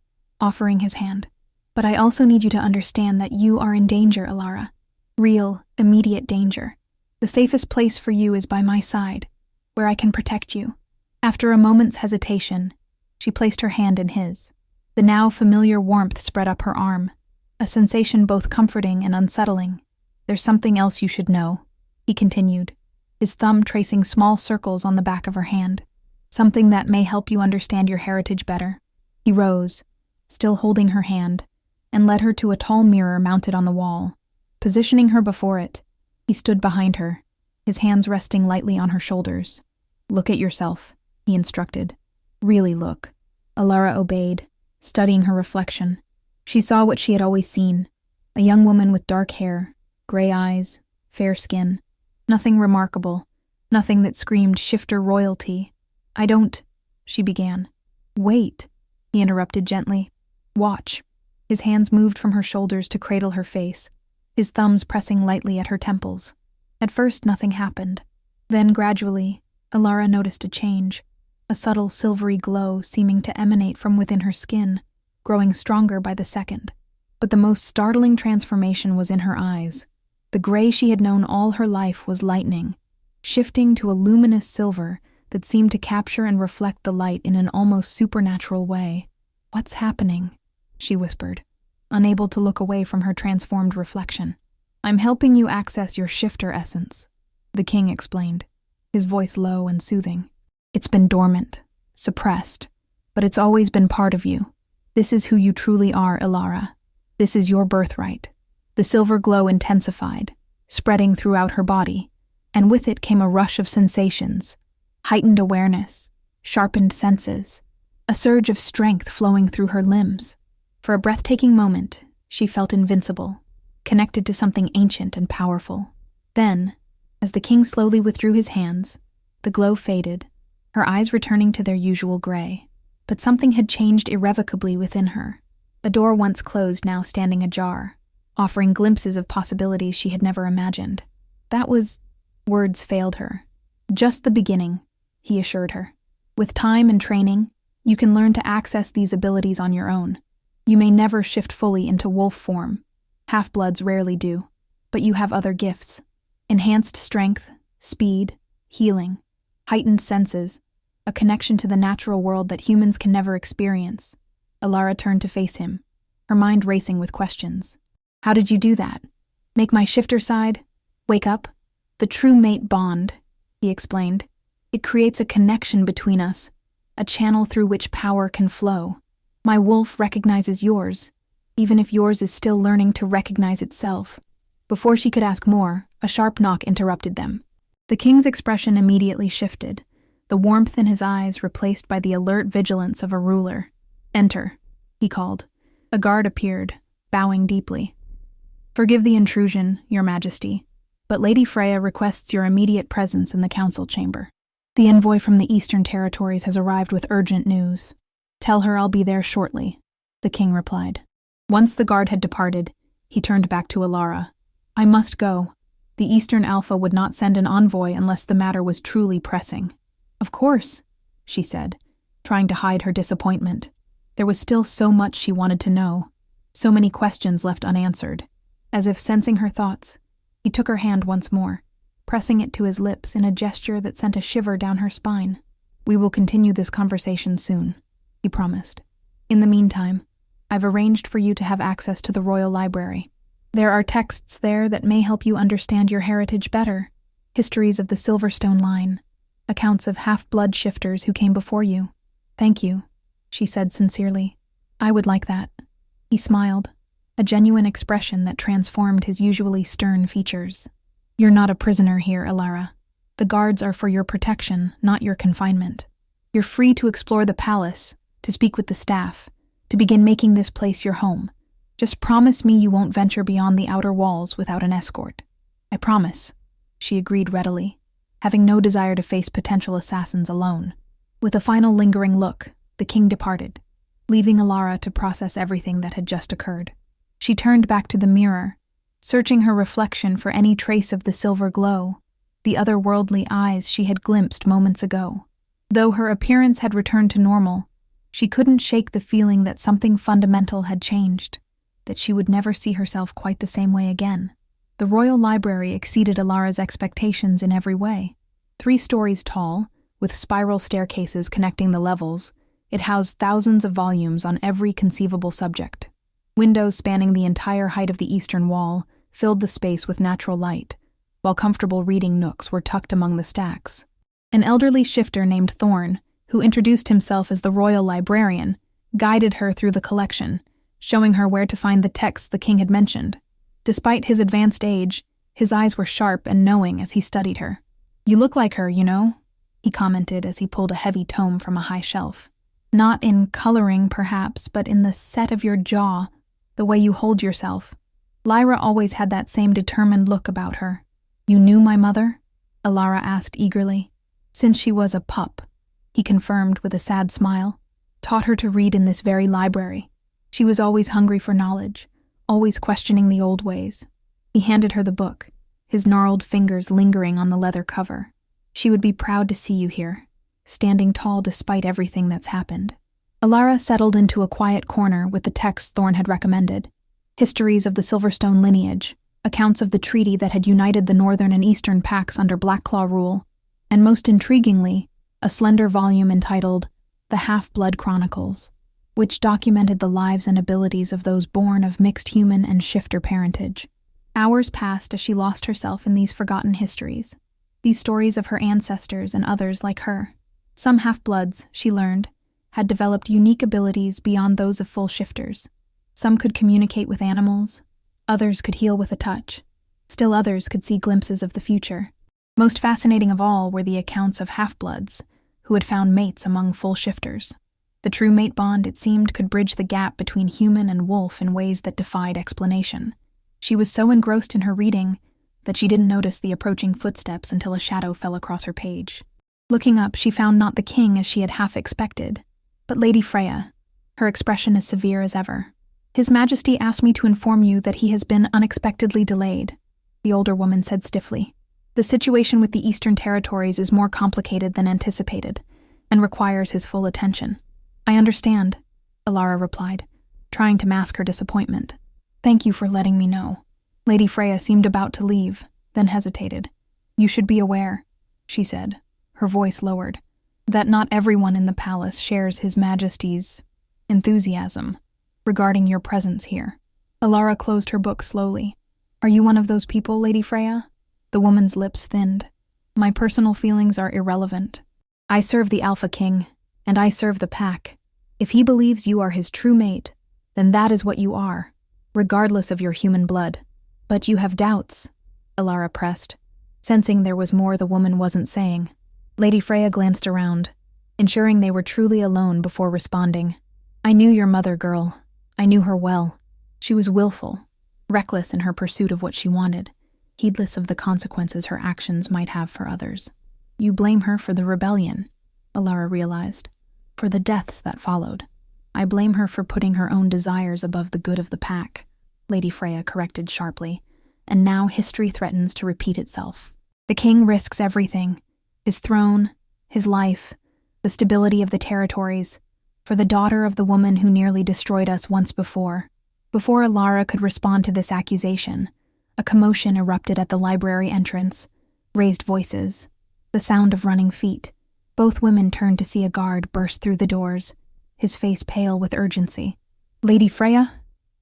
offering his hand. But I also need you to understand that you are in danger, Alara. Real, immediate danger. The safest place for you is by my side, where I can protect you. After a moment's hesitation, she placed her hand in his. The now familiar warmth spread up her arm, a sensation both comforting and unsettling. There's something else you should know, he continued, his thumb tracing small circles on the back of her hand. Something that may help you understand your heritage better. He rose, still holding her hand, and led her to a tall mirror mounted on the wall. Positioning her before it, he stood behind her, his hands resting lightly on her shoulders. Look at yourself, he instructed. Really look. Alara obeyed, studying her reflection. She saw what she had always seen, a young woman with dark hair, gray eyes, fair skin. Nothing remarkable, nothing that screamed shifter royalty. I don't, she began. Wait, he interrupted gently. Watch. His hands moved from her shoulders to cradle her face, his thumbs pressing lightly at her temples. At first, nothing happened. Then, gradually, Alara noticed a change, a subtle silvery glow seeming to emanate from within her skin, growing stronger by the second. But the most startling transformation was in her eyes. The gray she had known all her life was lightening, shifting to a luminous silver that seemed to capture and reflect the light in an almost supernatural way. What's happening? She whispered, unable to look away from her transformed reflection. I'm helping you access your shifter essence, the king explained, his voice low and soothing. It's been dormant, suppressed, but it's always been part of you. This is who you truly are, Alara. This is your birthright. The silver glow intensified, spreading throughout her body, and with it came a rush of sensations, heightened awareness, sharpened senses, a surge of strength flowing through her limbs. For a breathtaking moment, she felt invincible, connected to something ancient and powerful. Then, as the king slowly withdrew his hands, the glow faded, her eyes returning to their usual gray. But something had changed irrevocably within her. A door once closed now standing ajar, offering glimpses of possibilities she had never imagined. That was... Words failed her. Just the beginning, he assured her. With time and training, you can learn to access these abilities on your own. You may never shift fully into wolf form. Half-bloods rarely do. But you have other gifts. Enhanced strength, speed, healing, heightened senses, a connection to the natural world that humans can never experience. Alara turned to face him, her mind racing with questions. How did you do that? Make my shifter side? Wake up? The true mate bond, he explained. It creates a connection between us, a channel through which power can flow. My wolf recognizes yours, even if yours is still learning to recognize itself. Before she could ask more, a sharp knock interrupted them. The king's expression immediately shifted, the warmth in his eyes replaced by the alert vigilance of a ruler. Enter, he called. A guard appeared, bowing deeply. Forgive the intrusion, your majesty, but Lady Freya requests your immediate presence in the council chamber. The envoy from the Eastern Territories has arrived with urgent news. Tell her I'll be there shortly, the king replied. Once the guard had departed, he turned back to Alara. I must go. The Eastern Alpha would not send an envoy unless the matter was truly pressing. Of course, she said, trying to hide her disappointment. There was still so much she wanted to know, so many questions left unanswered. As if sensing her thoughts, he took her hand once more, pressing it to his lips in a gesture that sent a shiver down her spine. We will continue this conversation soon, he promised. In the meantime, I've arranged for you to have access to the Royal Library. There are texts there that may help you understand your heritage better. Histories of the Silverstone line, accounts of half-blood shifters who came before you. Thank you, she said sincerely. I would like that. He smiled, a genuine expression that transformed his usually stern features. You're not a prisoner here, Alara. The guards are for your protection, not your confinement. You're free to explore the palace, to speak with the staff, to begin making this place your home. Just promise me you won't venture beyond the outer walls without an escort. I promise, she agreed readily, having no desire to face potential assassins alone. With a final lingering look, the king departed, leaving Alara to process everything that had just occurred. She turned back to the mirror, searching her reflection for any trace of the silver glow, the otherworldly eyes she had glimpsed moments ago. Though her appearance had returned to normal, she couldn't shake the feeling that something fundamental had changed, that she would never see herself quite the same way again. The Royal Library exceeded Alara's expectations in every way. 3 stories tall, with spiral staircases connecting the levels, it housed thousands of volumes on every conceivable subject. Windows spanning the entire height of the eastern wall filled the space with natural light, while comfortable reading nooks were tucked among the stacks. An elderly shifter named Thorne, who introduced himself as the royal librarian, guided her through the collection, showing her where to find the texts the king had mentioned. Despite his advanced age, his eyes were sharp and knowing as he studied her. You look like her, you know, he commented as he pulled a heavy tome from a high shelf. Not in coloring, perhaps, but in the set of your jaw, the way you hold yourself. Lyra always had that same determined look about her. You knew my mother? Alara asked eagerly. Since she was a pup, he confirmed with a sad smile. Taught her to read in this very library. She was always hungry for knowledge, always questioning the old ways. He handed her the book, his gnarled fingers lingering on the leather cover. She would be proud to see you here, standing tall despite everything that's happened. Alara settled into a quiet corner with the text Thorne had recommended. Histories of the Silverstone lineage, accounts of the treaty that had united the northern and eastern packs under Blackclaw rule, and most intriguingly, a slender volume entitled The Half-Blood Chronicles, which documented the lives and abilities of those born of mixed human and shifter parentage. Hours passed as she lost herself in these forgotten histories, these stories of her ancestors and others like her. Some half-bloods, she learned, had developed unique abilities beyond those of full shifters. Some could communicate with animals, others could heal with a touch, still others could see glimpses of the future. Most fascinating of all were the accounts of half-bloods who had found mates among full shifters. The true mate bond, it seemed, could bridge the gap between human and wolf in ways that defied explanation. She was so engrossed in her reading that she didn't notice the approaching footsteps until a shadow fell across her page. Looking up, she found not the king as she had half expected, but Lady Freya, her expression as severe as ever. His Majesty asked me to inform you that he has been unexpectedly delayed, the older woman said stiffly. The situation with the Eastern Territories is more complicated than anticipated, and requires his full attention. I understand, Alara replied, trying to mask her disappointment. Thank you for letting me know. Lady Freya seemed about to leave, then hesitated. You should be aware, she said, her voice lowered, that not everyone in the palace shares His Majesty's enthusiasm regarding your presence here. Alara closed her book slowly. Are you one of those people, Lady Freya? The woman's lips thinned. My personal feelings are irrelevant. I serve the Alpha King, and I serve the pack. If he believes you are his true mate, then that is what you are, regardless of your human blood. But you have doubts, Alara pressed, sensing there was more the woman wasn't saying. Lady Freya glanced around, ensuring they were truly alone before responding. I knew your mother, girl. I knew her well. She was willful, reckless in her pursuit of what she wanted, heedless of the consequences her actions might have for others. You blame her for the rebellion, Alara realized, for the deaths that followed. I blame her for putting her own desires above the good of the pack, Lady Freya corrected sharply, and now history threatens to repeat itself. The king risks everything, his throne, his life, the stability of the territories, for the daughter of the woman who nearly destroyed us once before. Before Alara could respond to this accusation, a commotion erupted at the library entrance, raised voices, the sound of running feet. Both women turned to see a guard burst through the doors, his face pale with urgency. "Lady Freya?"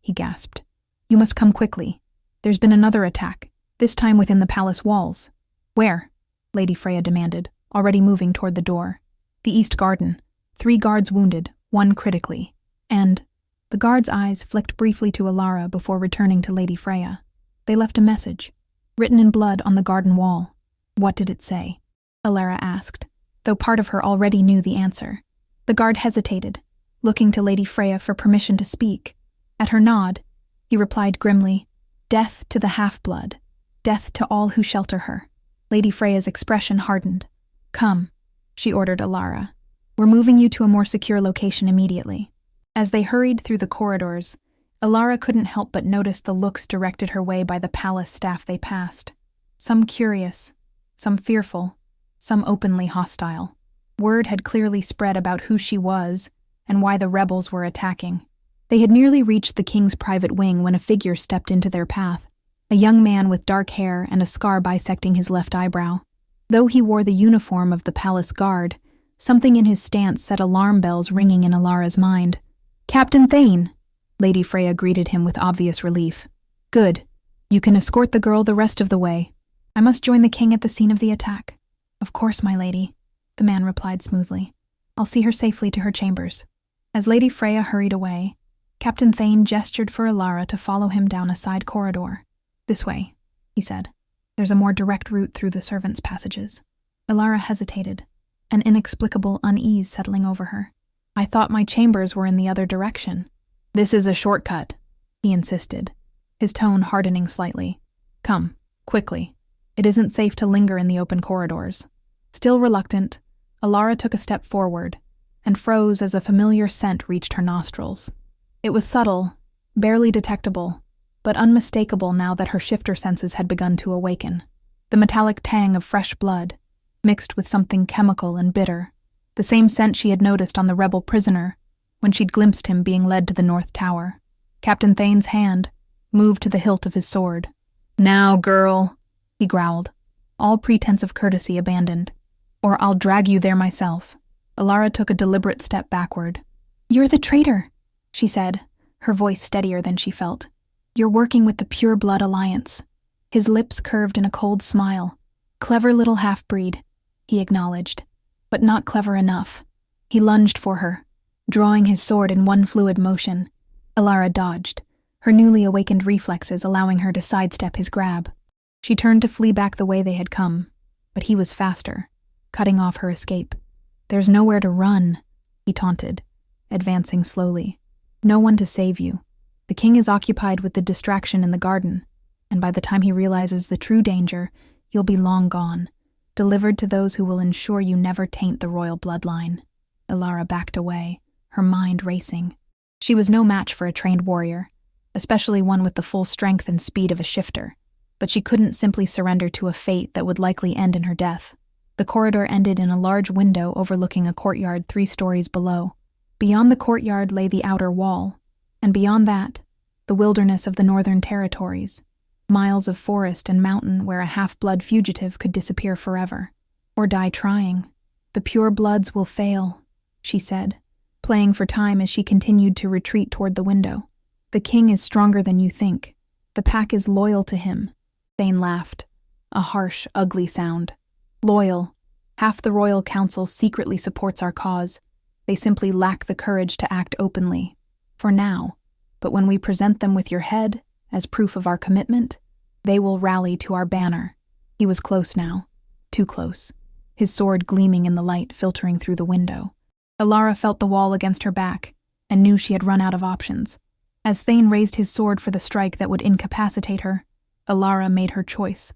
he gasped. "You must come quickly. There's been another attack, this time within the palace walls." "Where?" Lady Freya demanded, already moving toward the door. "The East Garden. 3 guards wounded, 1 critically. And—" The guard's eyes flicked briefly to Alara before returning to Lady Freya. "They left a message, written in blood on the garden wall." "What did it say?" Alara asked, though part of her already knew the answer. The guard hesitated, looking to Lady Freya for permission to speak. At her nod, he replied grimly, "Death to the half-blood. Death to all who shelter her." Lady Freya's expression hardened. "Come," she ordered Alara. "We're moving you to a more secure location immediately." As they hurried through the corridors, Alara couldn't help but notice the looks directed her way by the palace staff they passed. Some curious, some fearful, some openly hostile. Word had clearly spread about who she was and why the rebels were attacking. They had nearly reached the king's private wing when a figure stepped into their path, a young man with dark hair and a scar bisecting his left eyebrow. Though he wore the uniform of the palace guard, something in his stance set alarm bells ringing in Alara's mind. "Captain Thane!" Lady Freya greeted him with obvious relief. "Good. You can escort the girl the rest of the way. I must join the king at the scene of the attack." "Of course, my lady," the man replied smoothly. "I'll see her safely to her chambers." As Lady Freya hurried away, Captain Thane gestured for Alara to follow him down a side corridor. "This way," he said. "There's a more direct route through the servants' passages." Alara hesitated, an inexplicable unease settling over her. "I thought my chambers were in the other direction." "This is a shortcut," he insisted, his tone hardening slightly. "Come, quickly. It isn't safe to linger in the open corridors." Still reluctant, Alara took a step forward and froze as a familiar scent reached her nostrils. It was subtle, barely detectable, but unmistakable now that her shifter senses had begun to awaken. The metallic tang of fresh blood, mixed with something chemical and bitter, the same scent she had noticed on the rebel prisoner when she'd glimpsed him being led to the North Tower. Captain Thane's hand moved to the hilt of his sword. "Now, girl," he growled, all pretense of courtesy abandoned. "Or I'll drag you there myself." Alara took a deliberate step backward. "You're the traitor," she said, her voice steadier than she felt. "You're working with the Pure Blood Alliance." His lips curved in a cold smile. "Clever little half-breed," he acknowledged, "but not clever enough." He lunged for her, drawing his sword in one fluid motion. Alara dodged, her newly awakened reflexes allowing her to sidestep his grab. She turned to flee back the way they had come, but he was faster, cutting off her escape. "There's nowhere to run," he taunted, advancing slowly. "No one to save you. The king is occupied with the distraction in the garden, and by the time he realizes the true danger, you'll be long gone, delivered to those who will ensure you never taint the royal bloodline." Alara backed away, her mind racing. She was no match for a trained warrior, especially one with the full strength and speed of a shifter, but she couldn't simply surrender to a fate that would likely end in her death. The corridor ended in a large window overlooking a courtyard 3 stories below. Beyond the courtyard lay the outer wall, and beyond that, the wilderness of the Northern Territories, miles of forest and mountain where a half-blood fugitive could disappear forever, or die trying. "The pure bloods will fail," she said, playing for time as she continued to retreat toward the window. "The king is stronger than you think. The pack is loyal to him." Thane laughed, a harsh, ugly sound. "Loyal. Half the royal council secretly supports our cause. They simply lack the courage to act openly. For now. But when we present them with your head, as proof of our commitment, they will rally to our banner." He was close now. Too close. His sword gleaming in the light filtering through the window. Alara felt the wall against her back, and knew she had run out of options. As Thane raised his sword for the strike that would incapacitate her, Alara made her choice.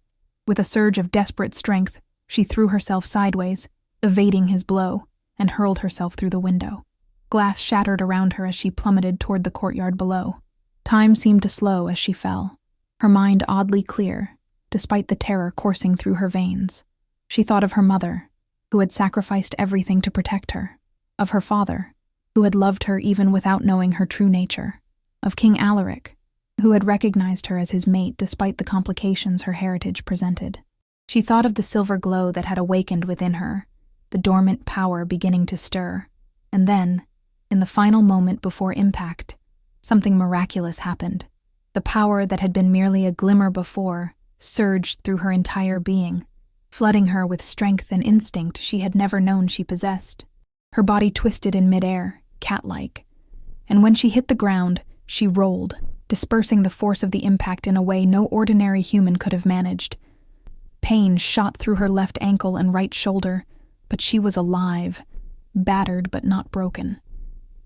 With a surge of desperate strength, she threw herself sideways, evading his blow, and hurled herself through the window. Glass shattered around her as she plummeted toward the courtyard below. Time seemed to slow as she fell, her mind oddly clear, despite the terror coursing through her veins. She thought of her mother, who who had sacrificed everything to protect her, of her father, who had loved her even without knowing her true nature, of King Alaric, who had recognized her as his mate despite the complications her heritage presented. She thought of the silver glow that had awakened within her, the dormant power beginning to stir, and then, in the final moment before impact, something miraculous happened. The power that had been merely a glimmer before surged through her entire being, flooding her with strength and instinct she had never known she possessed. Her body twisted in midair, cat-like, and when she hit the ground, she rolled, dispersing the force of the impact in a way no ordinary human could have managed. Pain shot through her left ankle and right shoulder, but she was alive, battered but not broken.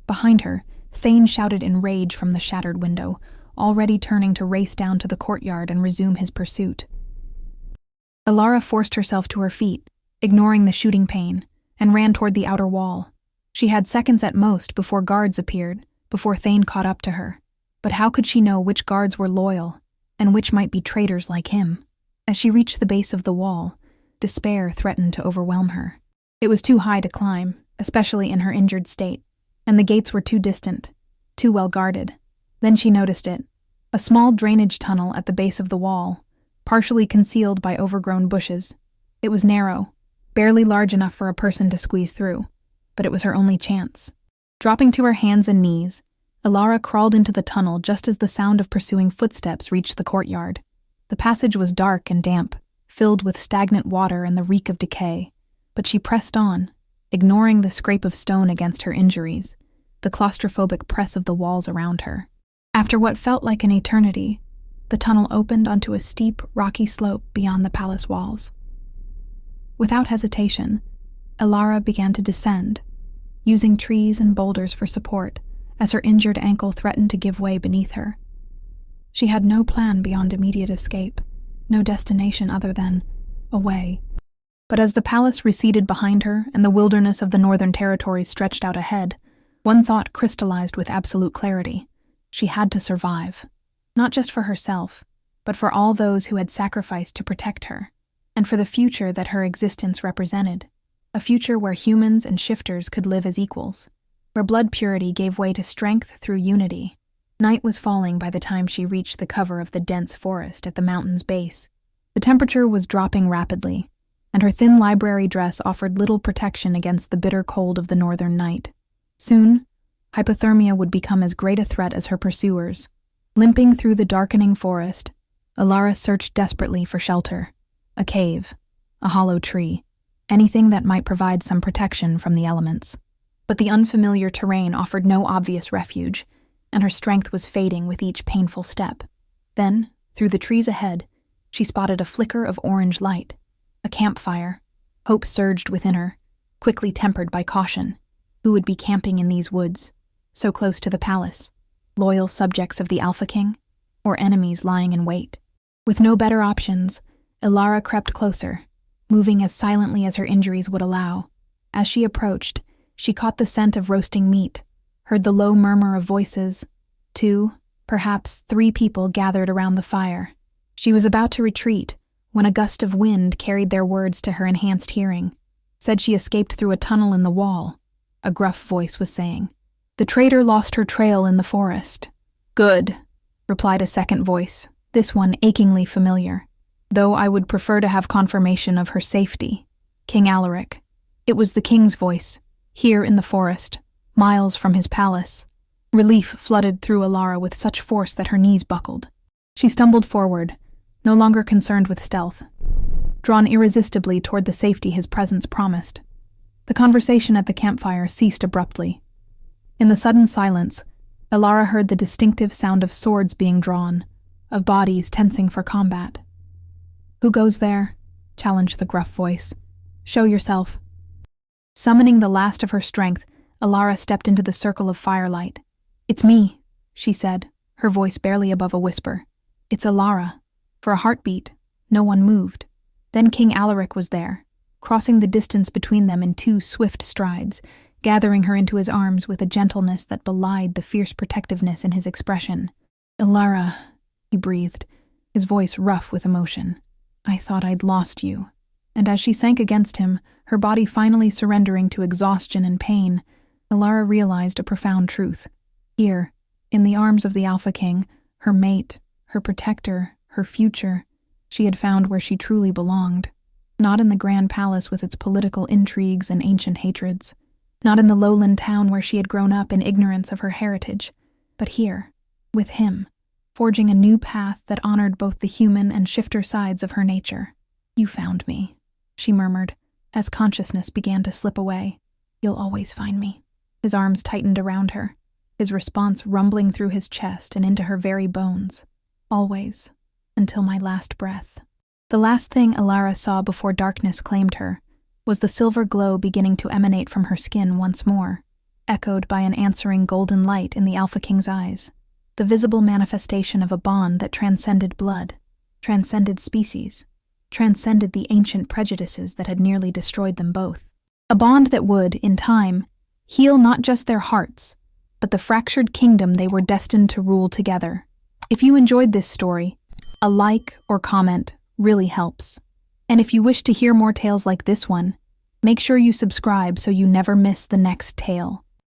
Behind her, Thane shouted in rage from the shattered window, already turning to race down to the courtyard and resume his pursuit. Alara forced herself to her feet, ignoring the shooting pain, and ran toward the outer wall. She had seconds at most before guards appeared, before Thane caught up to her. But how could she know which guards were loyal, and which might be traitors like him? As she reached the base of the wall, despair threatened to overwhelm her. It was too high to climb, especially in her injured state, and the gates were too distant, too well guarded. Then she noticed it, a small drainage tunnel at the base of the wall, partially concealed by overgrown bushes. It was narrow, barely large enough for a person to squeeze through, but it was her only chance. Dropping to her hands and knees, Alara crawled into the tunnel just as the sound of pursuing footsteps reached the courtyard. The passage was dark and damp, filled with stagnant water and the reek of decay, but she pressed on, ignoring the scrape of stone against her injuries, the claustrophobic press of the walls around her. After what felt like an eternity, the tunnel opened onto a steep, rocky slope beyond the palace walls. Without hesitation, Alara began to descend, using trees and boulders for support as her injured ankle threatened to give way beneath her. She had no plan beyond immediate escape, no destination other than away. But as the palace receded behind her and the wilderness of the northern territories stretched out ahead, one thought crystallized with absolute clarity. She had to survive, not just for herself, but for all those who had sacrificed to protect her, and for the future that her existence represented, a future where humans and shifters could live as equals, where blood purity gave way to strength through unity. Night was falling by the time she reached the cover of the dense forest at the mountain's base. The temperature was dropping rapidly, and her thin library dress offered little protection against the bitter cold of the northern night. Soon, hypothermia would become as great a threat as her pursuers. Limping through the darkening forest, Alara searched desperately for shelter. A cave, a hollow tree, anything that might provide some protection from the elements. But the unfamiliar terrain offered no obvious refuge, and her strength was fading with each painful step. Then, through the trees ahead, she spotted a flicker of orange light. A campfire. Hope surged within her, quickly tempered by caution. Who would be camping in these woods, so close to the palace? Loyal subjects of the Alpha King, or enemies lying in wait? With no better options, Alara crept closer, moving as silently as her injuries would allow. As she approached, she caught the scent of roasting meat, heard the low murmur of voices. 2, perhaps 3 people gathered around the fire. She was about to retreat when a gust of wind carried their words to her enhanced hearing. Said she escaped through a tunnel in the wall, a gruff voice was saying. The traitor lost her trail in the forest. Good, replied a second voice, this one achingly familiar. Though I would prefer to have confirmation of her safety. King Alaric. It was the king's voice, here in the forest, miles from his palace. Relief flooded through Alara with such force that her knees buckled. She stumbled forward, no longer concerned with stealth, drawn irresistibly toward the safety his presence promised. The conversation at the campfire ceased abruptly. In the sudden silence, Alara heard the distinctive sound of swords being drawn, of bodies tensing for combat. Who goes there? Challenged the gruff voice. Show yourself. Summoning the last of her strength, Alara stepped into the circle of firelight. It's me, she said, her voice barely above a whisper. It's Alara. For a heartbeat, no one moved. Then King Alaric was there, crossing the distance between them in 2 swift strides, gathering her into his arms with a gentleness that belied the fierce protectiveness in his expression. Alara, he breathed, his voice rough with emotion. I thought I'd lost you. And as she sank against him, Her body finally surrendering to exhaustion and pain, Alara realized a profound truth. Here, in the arms of the Alpha King, her mate, her protector, her future, she had found where she truly belonged. Not in the grand palace with its political intrigues and ancient hatreds. Not in the lowland town where she had grown up in ignorance of her heritage, but here, with him, forging a new path that honored both the human and shifter sides of her nature. "You found me," she murmured, as consciousness began to slip away. "You'll always find me." His arms tightened around her, his response rumbling through his chest and into her very bones. "Always, until my last breath." The last thing Alara saw before darkness claimed her was the silver glow beginning to emanate from her skin once more, echoed by an answering golden light in the Alpha King's eyes, the visible manifestation of a bond that transcended blood, transcended species, transcended the ancient prejudices that had nearly destroyed them both. A bond that would, in time, heal not just their hearts, but the fractured kingdom they were destined to rule together. If you enjoyed this story, a like or comment really helps. And if you wish to hear more tales like this one, make sure you subscribe so you never miss the next tale.